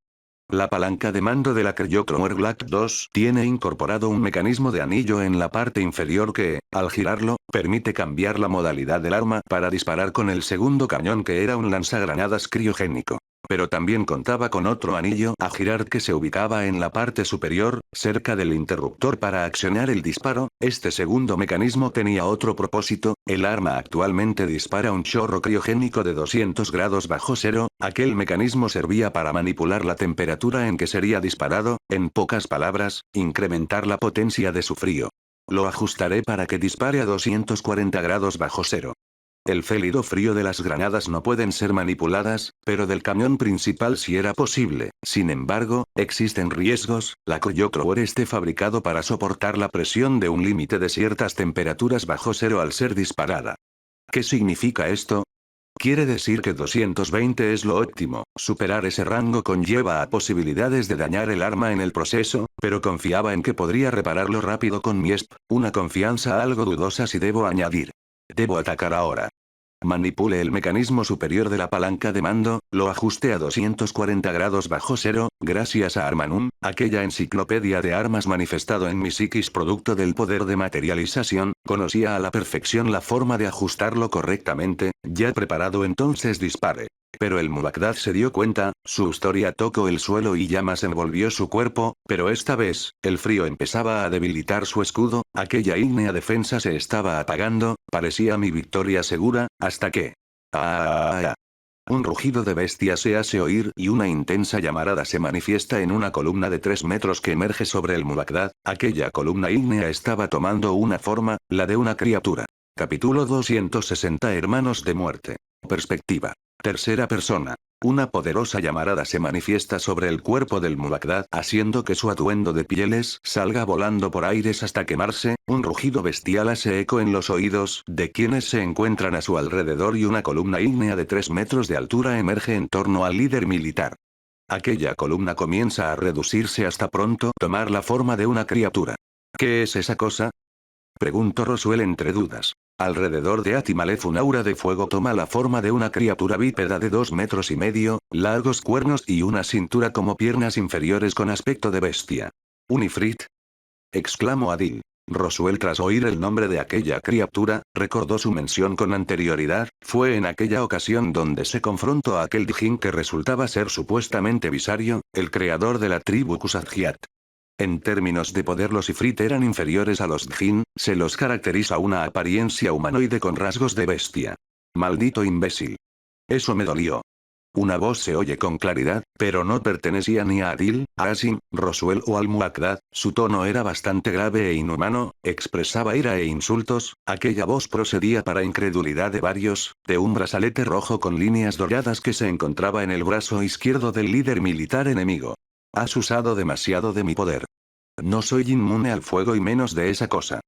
La palanca de mando de la Kryochrome Black 2 tiene incorporado un mecanismo de anillo en la parte inferior que, al girarlo, permite cambiar la modalidad del arma para disparar con el segundo cañón que era un lanzagranadas criogénico. Pero también contaba con otro anillo a girar que se ubicaba en la parte superior, cerca del interruptor para accionar el disparo. Este segundo mecanismo tenía otro propósito, el arma actualmente dispara un chorro criogénico de 200 grados bajo cero, aquel mecanismo servía para manipular la temperatura en que sería disparado, en pocas palabras, incrementar la potencia de su frío. Lo ajustaré para que dispare a 240 grados bajo cero. El félido frío de las granadas no pueden ser manipuladas, pero del cañón principal sí era posible. Sin embargo, existen riesgos, la Kryochrome esté fabricado para soportar la presión de un límite de ciertas temperaturas bajo cero al ser disparada. ¿Qué significa esto? Quiere decir que 220 es lo óptimo, superar ese rango conlleva a posibilidades de dañar el arma en el proceso, pero confiaba en que podría repararlo rápido con mi ESP, una confianza algo dudosa si debo añadir. Debo atacar ahora. Manipule el mecanismo superior de la palanca de mando, lo ajuste a 240 grados bajo cero, gracias a Armanum, aquella enciclopedia de armas manifestado en mi psiquis producto del poder de materialización, conocía a la perfección la forma de ajustarlo correctamente, ya preparado entonces dispare. Pero el Murakda se dio cuenta, su historia tocó el suelo y llamas envolvió su cuerpo, pero esta vez, el frío empezaba a debilitar su escudo, aquella ígnea defensa se estaba apagando, parecía mi victoria segura, hasta que... ¡Ah! Un rugido de bestia se hace oír y una intensa llamarada se manifiesta en una columna de 3 metros que emerge sobre el Murakda, aquella columna ígnea estaba tomando una forma, la de una criatura. Capítulo 260 Hermanos de muerte. Perspectiva. Tercera persona. Una poderosa llamarada se manifiesta sobre el cuerpo del Murakda haciendo que su atuendo de pieles salga volando por aires hasta quemarse, un rugido bestial hace eco en los oídos de quienes se encuentran a su alrededor y una columna ígnea de 3 metros de altura emerge en torno al líder militar. Aquella columna comienza a reducirse hasta pronto tomar la forma de una criatura. ¿Qué es esa cosa? Preguntó Roswell entre dudas. Alrededor de Atimalef un aura de fuego toma la forma de una criatura bípeda de 2,5 metros, largos cuernos y una cintura como piernas inferiores con aspecto de bestia. ¿Un ifrit? Exclamó Adil. Roswell, tras oír el nombre de aquella criatura, recordó su mención con anterioridad. Fue en aquella ocasión donde se confrontó a aquel Djinn que resultaba ser supuestamente Visario, el creador de la tribu Kusatjiat. En términos de poder, los Ifrit eran inferiores a los Djinn, se los caracteriza una apariencia humanoide con rasgos de bestia. Maldito imbécil. Eso me dolió. Una voz se oye con claridad, pero no pertenecía ni a Adil, a Asim, Roswell o al-Muqaddam. Su tono era bastante grave e inhumano, expresaba ira e insultos. Aquella voz procedía para incredulidad de varios, de un brazalete rojo con líneas doradas que se encontraba en el brazo izquierdo del líder militar enemigo. Has usado demasiado de mi poder. No soy inmune al fuego y menos de esa cosa.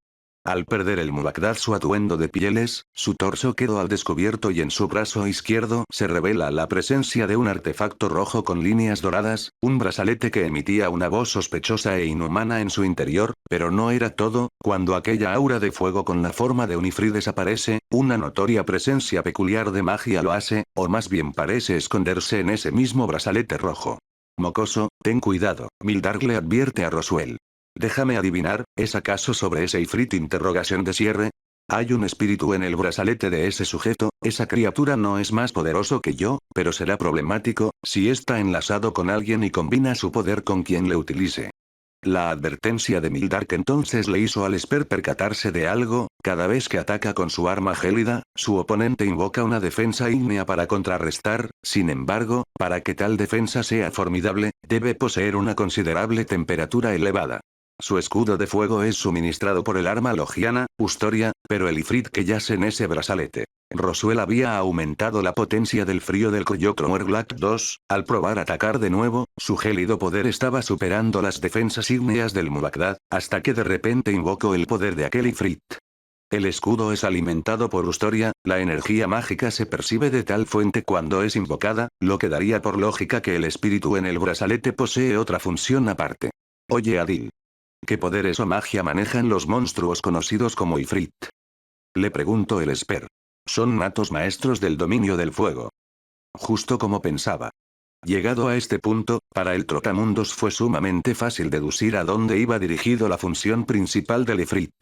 Al perder el Muqaddam su atuendo de pieles, su torso quedó al descubierto y en su brazo izquierdo se revela la presencia de un artefacto rojo con líneas doradas, un brazalete que emitía una voz sospechosa e inhumana en su interior, pero no era todo. Cuando aquella aura de fuego con la forma de un ifrit desaparece, una notoria presencia peculiar de magia lo hace, o más bien parece esconderse en ese mismo brazalete rojo. Mocoso, ten cuidado, Mildar le advierte a Roswell. Déjame adivinar, ¿es acaso sobre ese ifrit? Interrogación de cierre. Hay un espíritu en el brazalete de ese sujeto. Esa criatura no es más poderoso que yo, pero será problemático, si está enlazado con alguien y combina su poder con quien le utilice. La advertencia de Mildar entonces le hizo al Esper percatarse de algo. Cada vez que ataca con su arma gélida, su oponente invoca una defensa ígnea para contrarrestar. Sin embargo, para que tal defensa sea formidable, debe poseer una considerable temperatura elevada. Su escudo de fuego es suministrado por el arma logiana, Ustoria, pero el ifrit que yace en ese brazalete. Roswell había aumentado la potencia del frío del Coyotro Black 2, al probar atacar de nuevo, su gélido poder estaba superando las defensas ígneas del Muqaddam, hasta que de repente invocó el poder de aquel ifrit. El escudo es alimentado por Ustoria, la energía mágica se percibe de tal fuente cuando es invocada, lo que daría por lógica que el espíritu en el brazalete posee otra función aparte. Oye Adil. ¿Qué poderes o magia manejan los monstruos conocidos como ifrit? Le preguntó el Esper. Son natos maestros del dominio del fuego. Justo como pensaba. Llegado a este punto, para el trotamundos fue sumamente fácil deducir a dónde iba dirigido la función principal del ifrit.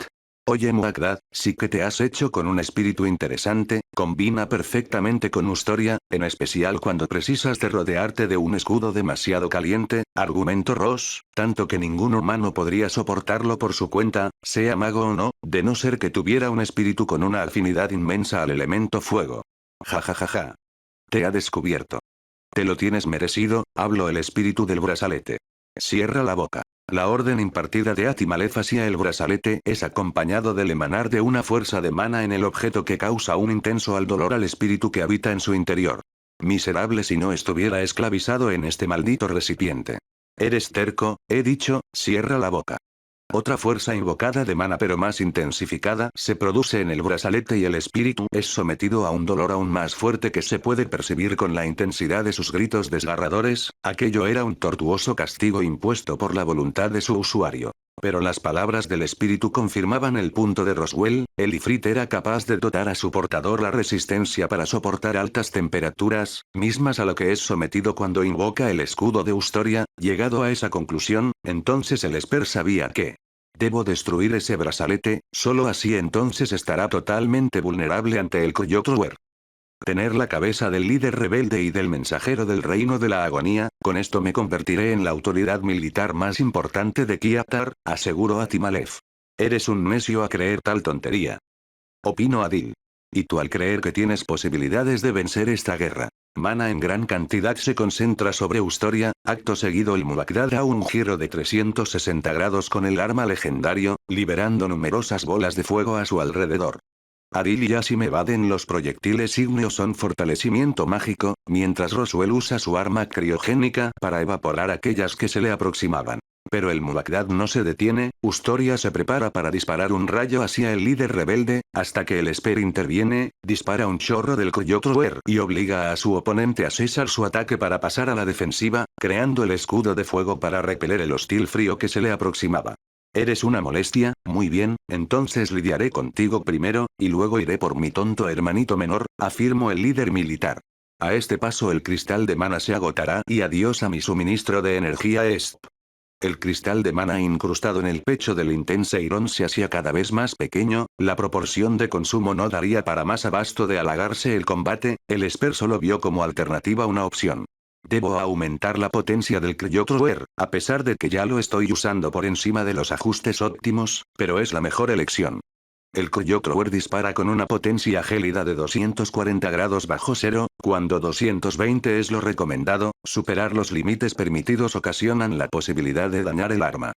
Oye Muqaddam, sí que te has hecho con un espíritu interesante, combina perfectamente con Ustoria, en especial cuando precisas de rodearte de un escudo demasiado caliente, argumentó Ross, tanto que ningún humano podría soportarlo por su cuenta, sea mago o no, de no ser que tuviera un espíritu con una afinidad inmensa al elemento fuego. Ja ja ja ja. Te ha descubierto. Te lo tienes merecido, habló el espíritu del brazalete. Cierra la boca. La orden impartida de Atimalef hacia el brazalete es acompañado del emanar de una fuerza de mana en el objeto que causa un intenso dolor al espíritu que habita en su interior. Miserable si no estuviera esclavizado en este maldito recipiente. Eres terco, he dicho, cierra la boca. Otra fuerza invocada de mana pero más intensificada se produce en el brazalete y el espíritu es sometido a un dolor aún más fuerte que se puede percibir con la intensidad de sus gritos desgarradores. Aquello era un tortuoso castigo impuesto por la voluntad de su usuario. Pero las palabras del espíritu confirmaban el punto de Roswell, el ifrit era capaz de dotar a su portador la resistencia para soportar altas temperaturas, mismas a lo que es sometido cuando invoca el escudo de Ustoria. Llegado a esa conclusión, entonces el Esper sabía que debo destruir ese brazalete, solo así entonces estará totalmente vulnerable ante el Coyotl. Tener la cabeza del líder rebelde y del mensajero del reino de la agonía, con esto me convertiré en la autoridad militar más importante de Kiatar, aseguró Atimalef. Eres un necio a creer tal tontería. Opinó Adil. Y tú al creer que tienes posibilidades de vencer esta guerra. Mana en gran cantidad se concentra sobre Ustoria, acto seguido el Muqaddam da un giro de 360 grados con el arma legendario, liberando numerosas bolas de fuego a su alrededor. Adil y Asim evaden los proyectiles ígneos son fortalecimiento mágico, mientras Roswell usa su arma criogénica para evaporar aquellas que se le aproximaban. Pero el Muqaddam no se detiene, Ustoria se prepara para disparar un rayo hacia el líder rebelde, hasta que el Esper interviene, dispara un chorro del Coyotl y obliga a su oponente a cesar su ataque para pasar a la defensiva, creando el escudo de fuego para repeler el hostil frío que se le aproximaba. ¿Eres una molestia? Muy bien, entonces lidiaré contigo primero, y luego iré por mi tonto hermanito menor, afirmó el líder militar. A este paso el cristal de mana se agotará y adiós a mi suministro de energía ESP. El cristal de mana incrustado en el pecho del Intenseiron se hacía cada vez más pequeño, la proporción de consumo no daría para más abasto de alargarse el combate, el Esper solo vio como alternativa una opción. Debo aumentar la potencia del Cryotrower, a pesar de que ya lo estoy usando por encima de los ajustes óptimos, pero es la mejor elección. El Cryotrower dispara con una potencia gélida de 240 grados bajo cero, cuando 220 es lo recomendado, superar los límites permitidos ocasionan la posibilidad de dañar el arma.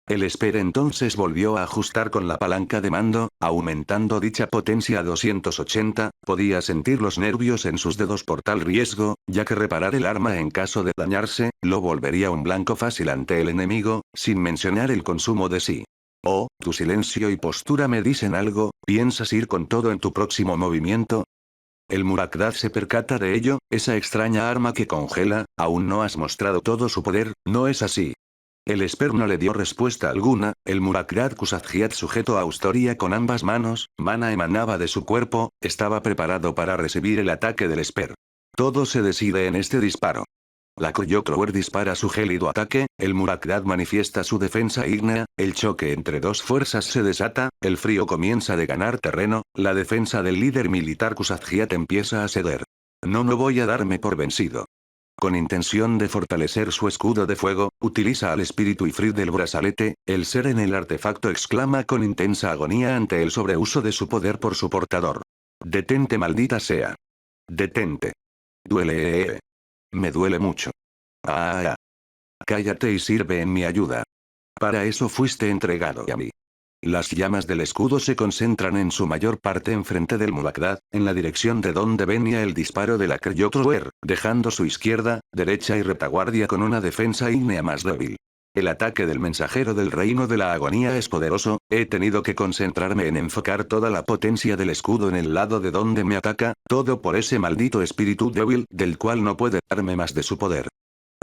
El Esper entonces volvió a ajustar con la palanca de mando, aumentando dicha potencia a 280, podía sentir los nervios en sus dedos por tal riesgo, ya que reparar el arma en caso de dañarse, lo volvería un blanco fácil ante el enemigo, sin mencionar el consumo de sí. Oh, tu silencio y postura me dicen algo, ¿piensas ir con todo en tu próximo movimiento? El Murakdad se percata de ello, esa extraña arma que congela, aún no has mostrado todo su poder, ¿no es así? El Esper no le dio respuesta alguna, el Murakdad Kusatjiat sujeto a Austoria con ambas manos, mana emanaba de su cuerpo, estaba preparado para recibir el ataque del Esper. Todo se decide en este disparo. La Cryotrower dispara su gélido ataque, el Murakdad manifiesta su defensa ígnea, el choque entre dos fuerzas se desata, el frío comienza a ganar terreno, la defensa del líder militar Kusatjiat empieza a ceder. No voy a darme por vencido. Con intención de fortalecer su escudo de fuego, utiliza al espíritu Ifrit del brazalete, el ser en el artefacto exclama con intensa agonía ante el sobreuso de su poder por su portador. Detente maldita sea. Detente. Duele. Me duele mucho. Ah. Cállate y sirve en mi ayuda. Para eso fuiste entregado a mí. Las llamas del escudo se concentran en su mayor parte enfrente del Murakdad, en la dirección de donde venía el disparo de la Cryotrower, dejando su izquierda, derecha y retaguardia con una defensa ígnea más débil. El ataque del mensajero del reino de la agonía es poderoso, he tenido que concentrarme en enfocar toda la potencia del escudo en el lado de donde me ataca, todo por ese maldito espíritu débil, del cual no puede darme más de su poder.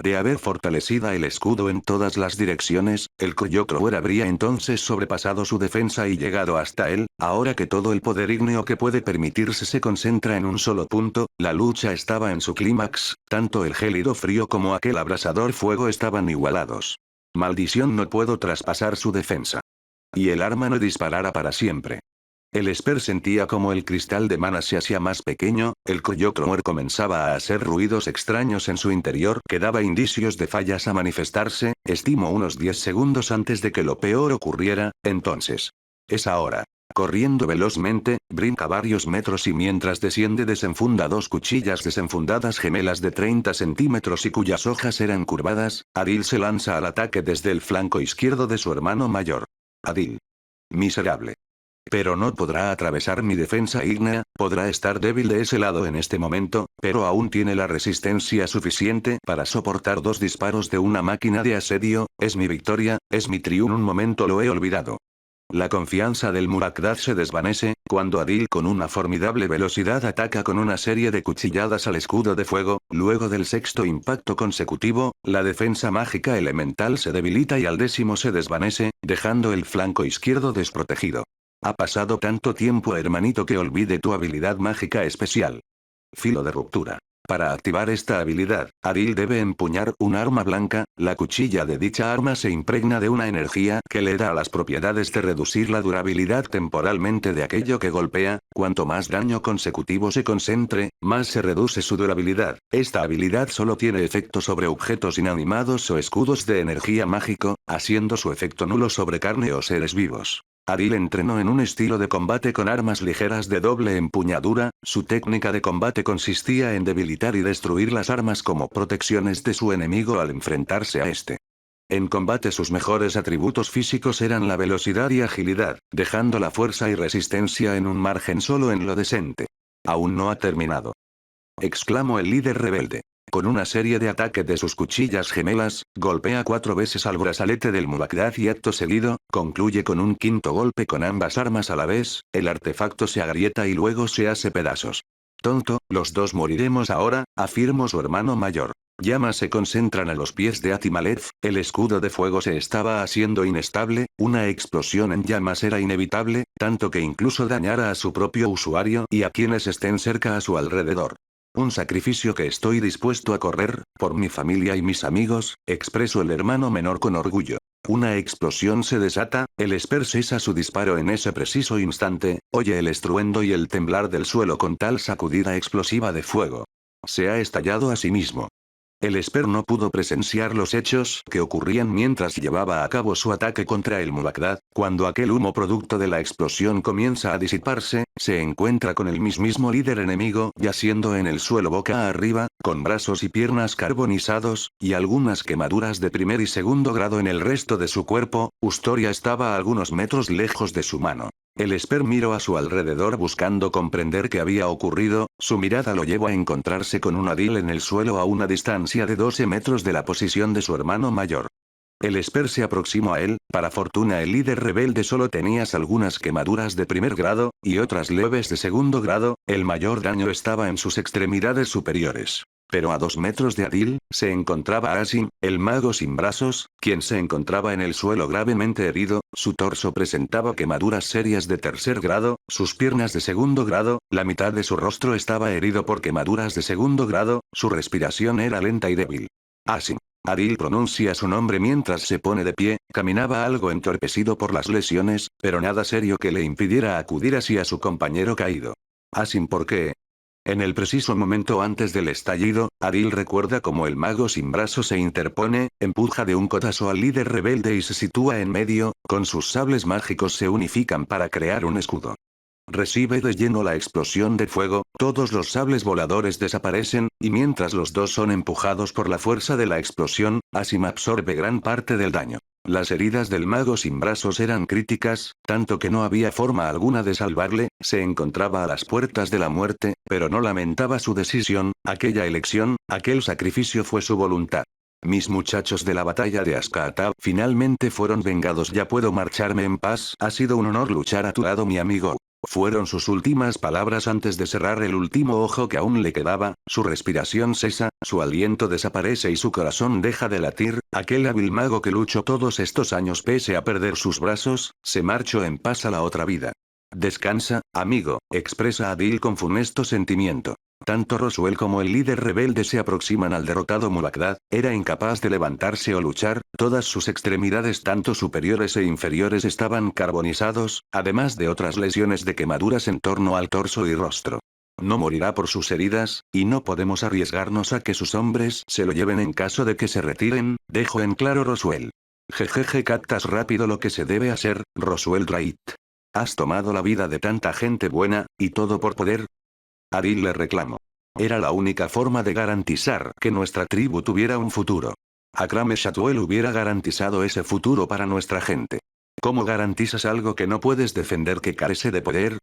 De haber fortalecida el escudo en todas las direcciones, el Cryotrower habría entonces sobrepasado su defensa y llegado hasta él, ahora que todo el poder ígneo que puede permitirse se concentra en un solo punto, la lucha estaba en su clímax, tanto el gélido frío como aquel abrasador fuego estaban igualados. Maldición, no puedo traspasar su defensa. Y el arma no disparará para siempre. El Esper sentía como el cristal de mana se hacía más pequeño, el Cryotrower comenzaba a hacer ruidos extraños en su interior que daba indicios de fallas a manifestarse, estimo unos 10 segundos antes de que lo peor ocurriera, entonces. Es ahora. Corriendo velozmente, brinca varios metros y mientras desciende desenfunda dos cuchillas desenfundadas gemelas de 30 centímetros y cuyas hojas eran curvadas, Adil se lanza al ataque desde el flanco izquierdo de su hermano mayor. Adil. Miserable. Pero no podrá atravesar mi defensa ígnea, podrá estar débil de ese lado en este momento, pero aún tiene la resistencia suficiente para soportar dos disparos de una máquina de asedio, es mi victoria, es mi triunfo. Un momento lo he olvidado. La confianza del Murakdad se desvanece, cuando Adil con una formidable velocidad ataca con una serie de cuchilladas al escudo de fuego, luego del sexto impacto consecutivo, la defensa mágica elemental se debilita y al décimo se desvanece, dejando el flanco izquierdo desprotegido. Ha pasado tanto tiempo, hermanito, que olvide tu habilidad mágica especial. Filo de ruptura. Para activar esta habilidad, Adil debe empuñar un arma blanca, la cuchilla de dicha arma se impregna de una energía que le da las propiedades de reducir la durabilidad temporalmente de aquello que golpea, cuanto más daño consecutivo se concentre, más se reduce su durabilidad. Esta habilidad solo tiene efecto sobre objetos inanimados o escudos de energía mágico, haciendo su efecto nulo sobre carne o seres vivos. Adil entrenó en un estilo de combate con armas ligeras de doble empuñadura, su técnica de combate consistía en debilitar y destruir las armas como protecciones de su enemigo al enfrentarse a este. En combate sus mejores atributos físicos eran la velocidad y agilidad, dejando la fuerza y resistencia en un margen solo en lo decente. Aún no ha terminado. Exclamó el líder rebelde. Con una serie de ataques de sus cuchillas gemelas, golpea 4 veces al brazalete del Murakdad y acto seguido, concluye con un quinto golpe con ambas armas a la vez, el artefacto se agrieta y luego se hace pedazos. Tonto, los dos moriremos ahora, afirmó su hermano mayor. Llamas se concentran a los pies de Atimalez, el escudo de fuego se estaba haciendo inestable, una explosión en llamas era inevitable, tanto que incluso dañara a su propio usuario y a quienes estén cerca a su alrededor. Un sacrificio que estoy dispuesto a correr, por mi familia y mis amigos, expresó el hermano menor con orgullo. Una explosión se desata, el Esper cesa su disparo en ese preciso instante, oye el estruendo y el temblar del suelo con tal sacudida explosiva de fuego. Se ha estallado a sí mismo. El Esper no pudo presenciar los hechos que ocurrían mientras llevaba a cabo su ataque contra el Murakdad. Cuando aquel humo producto de la explosión comienza a disiparse, se encuentra con el mismísimo líder enemigo yaciendo en el suelo boca arriba, con brazos y piernas carbonizados, y algunas quemaduras de primer y segundo grado en el resto de su cuerpo. Ustoria estaba a algunos metros lejos de su mano. El Esper miró a su alrededor buscando comprender qué había ocurrido, su mirada lo llevó a encontrarse con un Adil en el suelo a una distancia de 12 metros de la posición de su hermano mayor. El Esper se aproximó a él, para fortuna el líder rebelde solo tenía algunas quemaduras de primer grado, y otras leves de segundo grado, el mayor daño estaba en sus extremidades superiores. Pero a 2 metros de Adil, se encontraba Asim, el mago sin brazos, quien se encontraba en el suelo gravemente herido, su torso presentaba quemaduras serias de tercer grado, sus piernas de segundo grado, la mitad de su rostro estaba herido por quemaduras de segundo grado, su respiración era lenta y débil. Asim. Adil pronuncia su nombre mientras se pone de pie, caminaba algo entorpecido por las lesiones, pero nada serio que le impidiera acudir hacia su compañero caído. Asim, ¿por qué? En el preciso momento antes del estallido, Adil recuerda cómo el mago sin brazos se interpone, empuja de un codazo al líder rebelde y se sitúa en medio, con sus sables mágicos se unifican para crear un escudo. Recibe de lleno la explosión de fuego, todos los sables voladores desaparecen, y mientras los dos son empujados por la fuerza de la explosión, Asim absorbe gran parte del daño. Las heridas del mago sin brazos eran críticas, tanto que no había forma alguna de salvarle, se encontraba a las puertas de la muerte, pero no lamentaba su decisión, aquella elección, aquel sacrificio fue su voluntad. Mis muchachos de la batalla de Askatab finalmente fueron vengados, ya puedo marcharme en paz, ha sido un honor luchar a tu lado mi amigo. Fueron sus últimas palabras antes de cerrar el último ojo que aún le quedaba, su respiración cesa, su aliento desaparece y su corazón deja de latir, aquel hábil mago que luchó todos estos años pese a perder sus brazos, se marchó en paz a la otra vida. Descansa, amigo, expresa Adil con funesto sentimiento. Tanto Roswell como el líder rebelde se aproximan al derrotado Murakdad, era incapaz de levantarse o luchar, todas sus extremidades tanto superiores e inferiores estaban carbonizados, además de otras lesiones de quemaduras en torno al torso y rostro. No morirá por sus heridas, y no podemos arriesgarnos a que sus hombres se lo lleven en caso de que se retiren, dejó en claro Roswell. Jejeje, captas rápido lo que se debe hacer, Roswell Wright. Has tomado la vida de tanta gente buena, y todo por poder. Adil le reclamó. Era la única forma de garantizar que nuestra tribu tuviera un futuro. Akrame Shatuel hubiera garantizado ese futuro para nuestra gente. ¿Cómo garantizas algo que no puedes defender que carece de poder?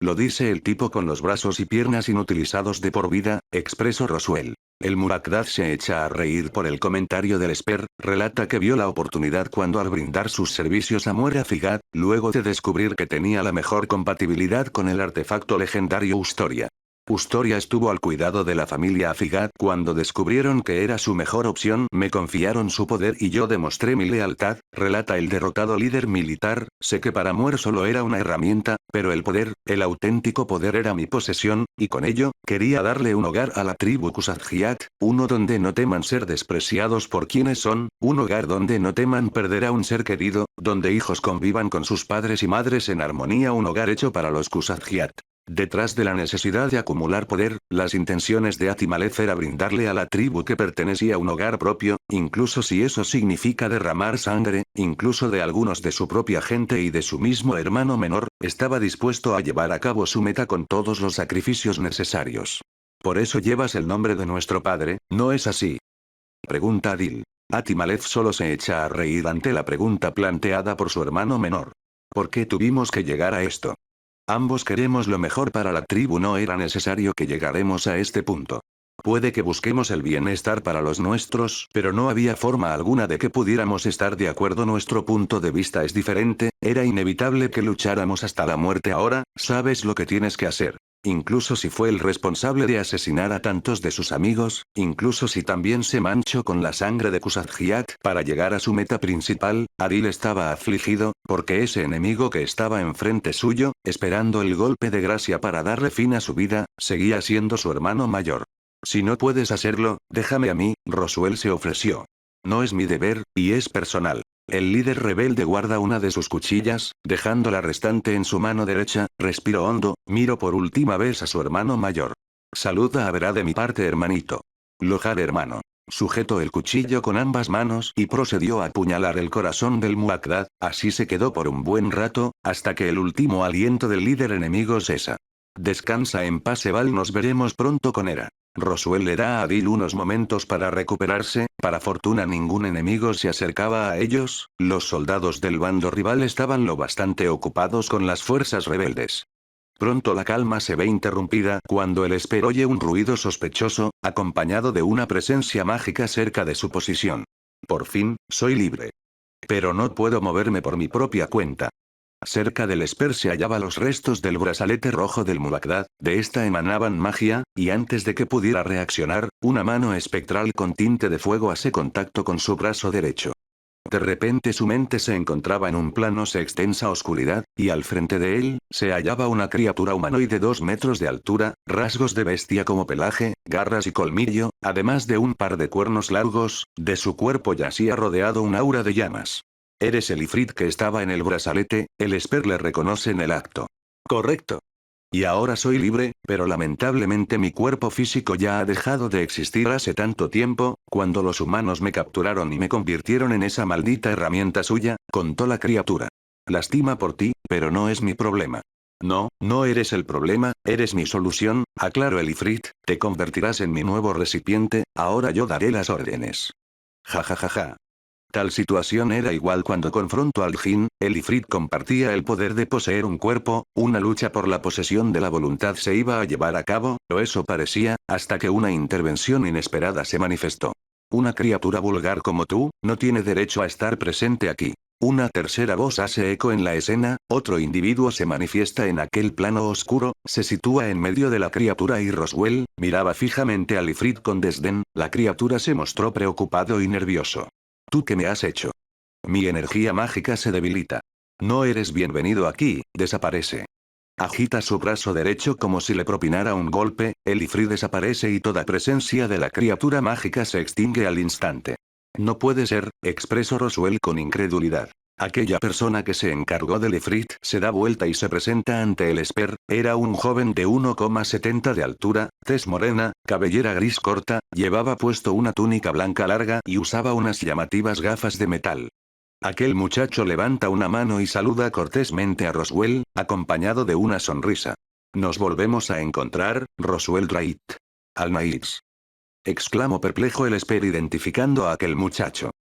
Lo dice el tipo con los brazos y piernas inutilizados de por vida, expresó Roswell. El Murakdad se echa a reír por el comentario del Esper, relata que vio la oportunidad cuando al brindar sus servicios a Muera Figad, luego de descubrir que tenía la mejor compatibilidad con el artefacto legendario Ustoria. Ustoria estuvo al cuidado de la familia Afigad cuando descubrieron que era su mejor opción, me confiaron su poder y yo demostré mi lealtad, relata el derrotado líder militar, sé que para Muer solo era una herramienta, pero el poder, el auténtico poder era mi posesión, y con ello, quería darle un hogar a la tribu Kusatjiat, uno donde no teman ser despreciados por quienes son, un hogar donde no teman perder a un ser querido, donde hijos convivan con sus padres y madres en armonía, un hogar hecho para los Kusatjiat. Detrás de la necesidad de acumular poder, las intenciones de Atimalez era brindarle a la tribu que pertenecía un hogar propio, incluso si eso significa derramar sangre, incluso de algunos de su propia gente y de su mismo hermano menor, estaba dispuesto a llevar a cabo su meta con todos los sacrificios necesarios. Por eso llevas el nombre de nuestro padre, ¿no es así? Pregunta Adil. Atimalez solo se echa a reír ante la pregunta planteada por su hermano menor. ¿Por qué tuvimos que llegar a esto? Ambos queremos lo mejor para la tribu, no era necesario que llegáramos a este punto. Puede que busquemos el bienestar para los nuestros, pero no había forma alguna de que pudiéramos estar de acuerdo, nuestro punto de vista es diferente, era inevitable que lucháramos hasta la muerte ahora, sabes lo que tienes que hacer. Incluso si fue el responsable de asesinar a tantos de sus amigos, incluso si también se manchó con la sangre de Kusadjiat para llegar a su meta principal, Adil estaba afligido, porque ese enemigo que estaba enfrente suyo, esperando el golpe de gracia para darle fin a su vida, seguía siendo su hermano mayor. Si no puedes hacerlo, déjame a mí, Roswell se ofreció. No es mi deber, y es personal. El líder rebelde guarda una de sus cuchillas, dejando la restante en su mano derecha, respiró hondo, miró por última vez a su hermano mayor. Saluda a Verá de mi parte, hermanito. Lohar, hermano. Sujetó el cuchillo con ambas manos y procedió a apuñalar el corazón del Muakdad, así se quedó por un buen rato, hasta que el último aliento del líder enemigo cesa. Descansa en paz, Eval, nos veremos pronto con Hera. Roswell le da a Adil unos momentos para recuperarse, para fortuna ningún enemigo se acercaba a ellos, los soldados del bando rival estaban lo bastante ocupados con las fuerzas rebeldes. Pronto la calma se ve interrumpida cuando el Esper oye un ruido sospechoso, acompañado de una presencia mágica cerca de su posición. Por fin, soy libre. Pero no puedo moverme por mi propia cuenta. Cerca del Esper se hallaban los restos del brazalete rojo del Muakdad, de esta emanaban magia, y antes de que pudiera reaccionar, una mano espectral con tinte de fuego hace contacto con su brazo derecho. De repente su mente se encontraba en un plano de extensa oscuridad, y al frente de él, se hallaba una criatura humanoide 2 metros de altura, rasgos de bestia como pelaje, garras y colmillo, además de un par de cuernos largos, de su cuerpo yacía rodeado un aura de llamas. Eres el ifrit que estaba en el brazalete, el Esper le reconoce en el acto. Correcto. Y ahora soy libre, pero lamentablemente mi cuerpo físico ya ha dejado de existir hace tanto tiempo, cuando los humanos me capturaron y me convirtieron en esa maldita herramienta suya, contó la criatura. Lastima por ti, pero no es mi problema. No, no eres el problema, eres mi solución, aclaró el ifrit, te convertirás en mi nuevo recipiente, ahora yo daré las órdenes. Ja ja ja ja. Tal situación era igual cuando confrontó al Jin, el Ifrit compartía el poder de poseer un cuerpo, una lucha por la posesión de la voluntad se iba a llevar a cabo, o eso parecía, hasta que una intervención inesperada se manifestó. Una criatura vulgar como tú, no tiene derecho a estar presente aquí. Una tercera voz hace eco en la escena, otro individuo se manifiesta en aquel plano oscuro, se sitúa en medio de la criatura y Roswell, miraba fijamente al Ifrit con desdén, la criatura se mostró preocupado y nervioso. ¿Tú qué me has hecho? Mi energía mágica se debilita. No eres bienvenido aquí, desaparece. Agita su brazo derecho como si le propinara un golpe, el ifrit desaparece y toda presencia de la criatura mágica se extingue al instante. No puede ser, expresó Roswell con incredulidad. Aquella persona que se encargó del ifrit se da vuelta y se presenta ante el Esper, era un joven de 1,70 de altura, tez morena, cabellera gris corta, llevaba puesto una túnica blanca larga y usaba unas llamativas gafas de metal. Aquel muchacho levanta una mano y saluda cortésmente a Roswell, acompañado de una sonrisa. Nos volvemos a encontrar, Roswell Wright. Al-Naids. Exclamó perplejo el Esper identificando a aquel muchacho.